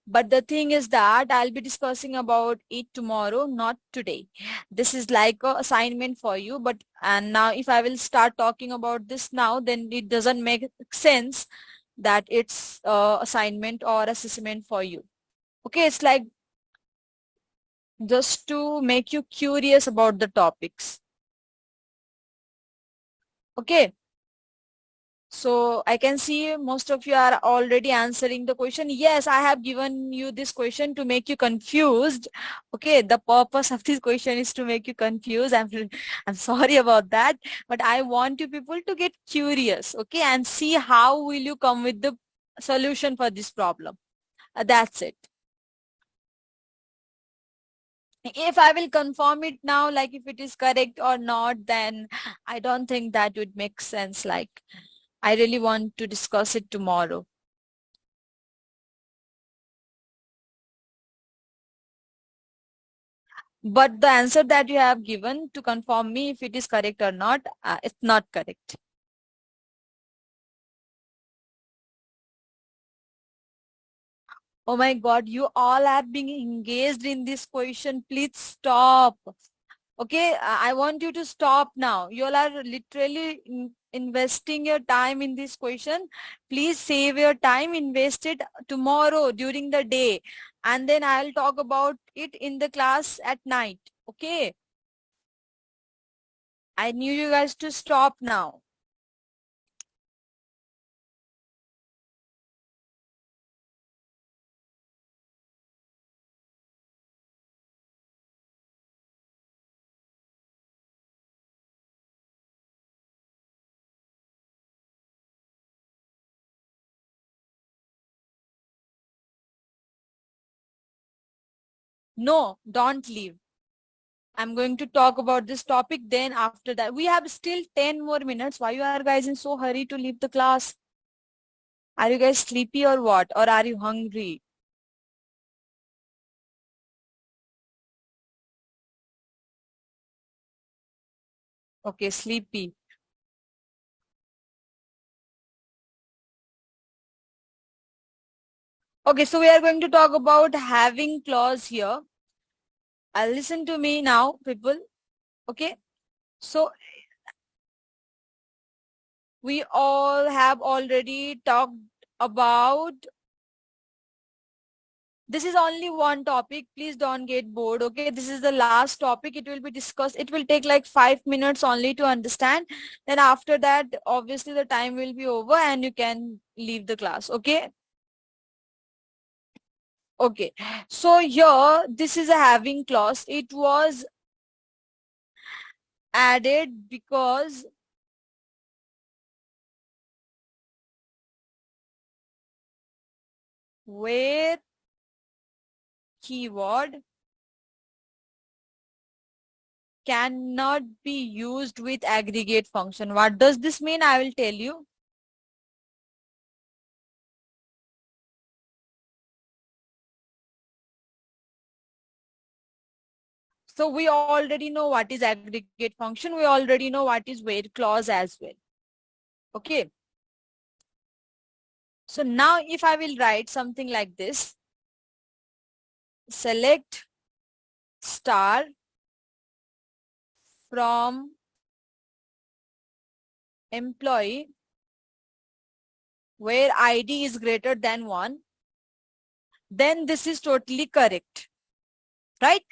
S1: But the thing is that I'll be discussing about it tomorrow, not today. This is like a assignment for you. But and now if I will start talking about this now, then it doesn't make sense that it's assignment or assessment for you. Okay. It's like just to make you curious about the topics. Okay. So I can see most of you are already answering the question. Yes, I have given you this question to make you confused. Okay, the purpose of this question is to make you confused. I'm sorry about that, but I want you people to get curious, okay, and see how will you come with the solution for this problem. That's it. If I will confirm it now, like if it is correct or not, then I don't think that would make sense. Like I really want to discuss it tomorrow. But the answer that you have given to confirm me if it is correct or not, it's not correct. Oh my God, you all are being engaged in this question. Please stop. Okay, I want you to stop now. You all are literally investing your time in this question, please save your time, invest it tomorrow during the day, and then I'll talk about it in the class at night. Okay. I need you guys to stop now. No, don't leave. I'm going to talk about this topic. Then after that, we have still 10 more minutes. Why you are guys in so hurry to leave the class? Are you guys sleepy or what? Or are you hungry? Okay, sleepy. Okay, so we are going to talk about having clause here. Listen to me now, people. Okay, so we all have already talked about, this is only one topic. Please don't get bored. Okay, this is the last topic. It will be discussed. It will take like 5 minutes only to understand. Then after that, obviously the time will be over and you can leave the class. Okay. Okay. So here, this is a having clause. It was added because where keyword cannot be used with aggregate function. What does this mean? I will tell you. So we already know what is aggregate function. We already know what is where clause as well. Okay. So now if I will write something like this, select star from employee where ID is greater than 1, then this is totally correct, right?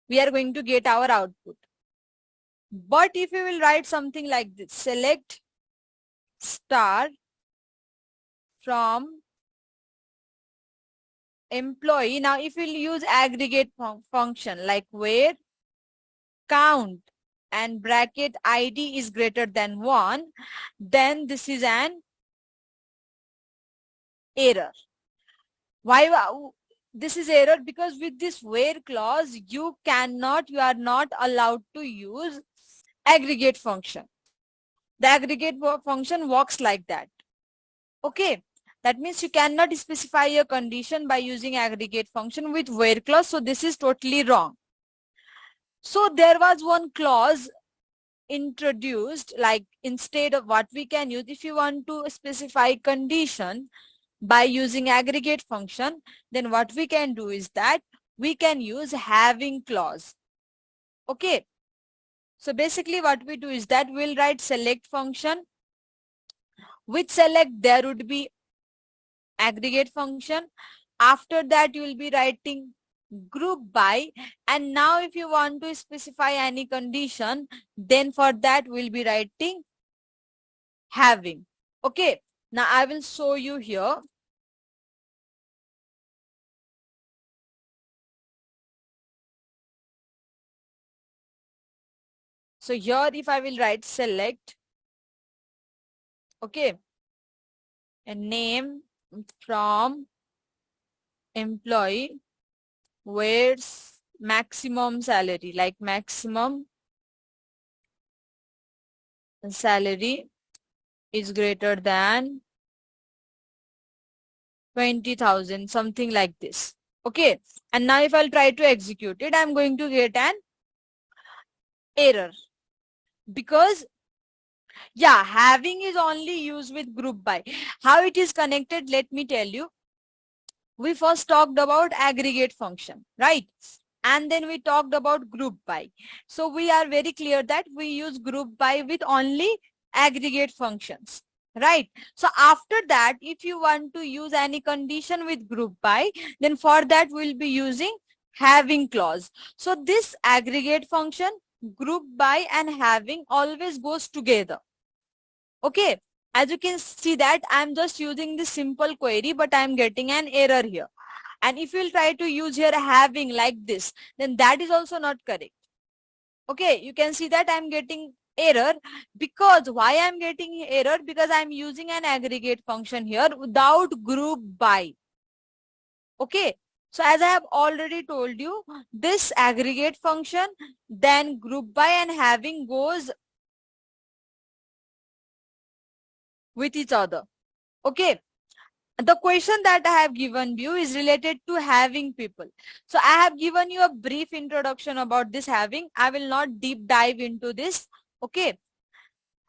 S1: We are going to get our output. But if we will write something like this, select star from employee. Now if we'll use aggregate function like where count and bracket ID is greater than 1, then this is an error. Why this is error? Because with this where clause, you are not allowed to use aggregate function. The aggregate function works like that. Okay. That means you cannot specify a condition by using aggregate function with where clause. So this is totally wrong. So there was one clause introduced, like instead of what we can use, if you want to specify condition by using aggregate function, then what we can do is that we can use having clause. Okay. So basically what we do is that we'll write select function. With select, there would be aggregate function. After that, you will be writing group by. And now if you want to specify any condition, then for that we'll be writing having. Okay. Now I will show you here. So here if I will write select, okay, and name from employee where's maximum salary, like maximum salary is greater than 20,000, something like this. Okay. And now if I'll try to execute it, I'm going to get an error. Because yeah, having is only used with group by. How it is connected, let me tell you. We first talked about aggregate function, right? And then we talked about group by. So we are very clear that we use group by with only aggregate functions, right? So after that, if you want to use any condition with group by, then for that we'll be using having clause. So this aggregate function, group by and having always goes together. Okay, as you can see that I'm just using this simple query, but I'm getting an error here. And if you'll try to use here having like this, then that is also not correct. Okay, you can see that I'm getting error. Because why I'm getting error? Because I'm using an aggregate function here without group by. Okay, so as I have already told you, this aggregate function, then group by and having goes with each other. Okay, the question that I have given you is related to having people. So I have given you a brief introduction about this having. I will not deep dive into this. Okay,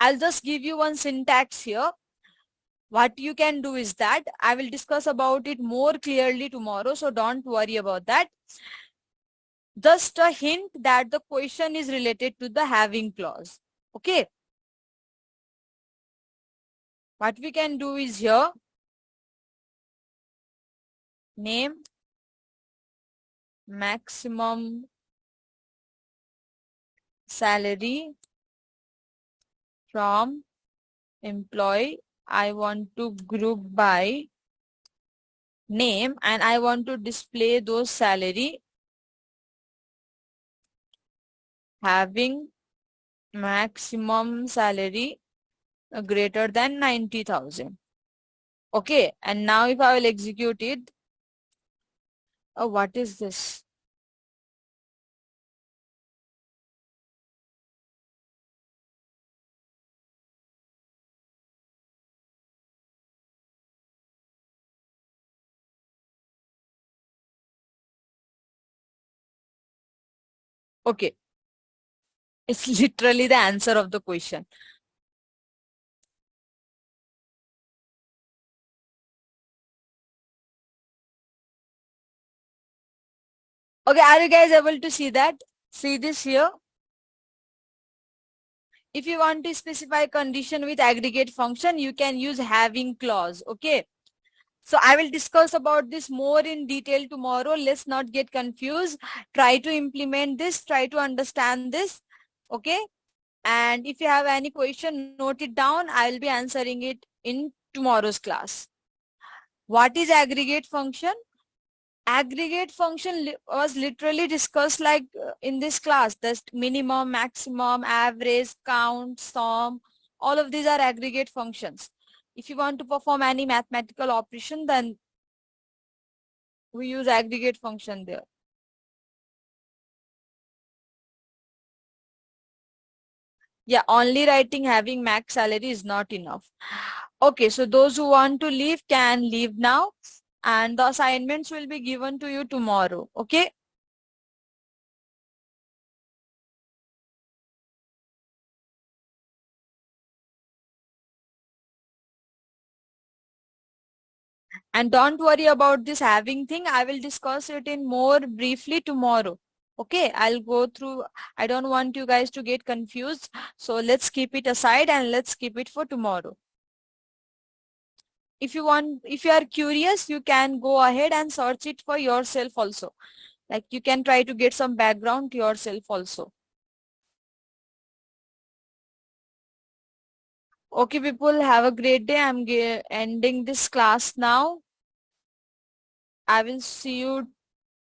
S1: I'll just give you one syntax here. What you can do is that I will discuss about it more clearly tomorrow, so don't worry about that. Just a hint that the question is related to the having clause. Okay, what we can do is here, name maximum salary from employee. I want to group by name and I want to display those salary having maximum salary greater than 90,000. Okay, and now if I will execute it, what is this? Okay, it's literally the answer of the question. Okay, are you guys able to see that? See this here? If you want to specify condition with aggregate function, you can use having clause. Okay. So I will discuss about this more in detail tomorrow. Let's not get confused. Try to implement this. Try to understand this. Okay. And if you have any question, note it down. I will be answering it in tomorrow's class. What is aggregate function? Aggregate function was literally discussed like in this class. That's minimum, maximum, average, count, sum. All of these are aggregate functions. If you want to perform any mathematical operation, then we use aggregate function there. Yeah, only writing having max salary is not enough. Okay, so those who want to leave can leave now, and the assignments will be given to you tomorrow. Okay. And don't worry about this having thing. I will discuss it in more briefly tomorrow. Okay, I'll go through. I don't want you guys to get confused. So let's keep it aside and let's keep it for tomorrow. If you want, if you are curious, you can go ahead and search it for yourself also. Like you can try to get some background yourself also. Okay, people, have a great day. I'm ending this class now. I will see you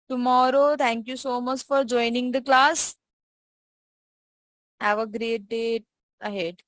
S1: tomorrow. Thank you so much for joining the class. Have a great day ahead.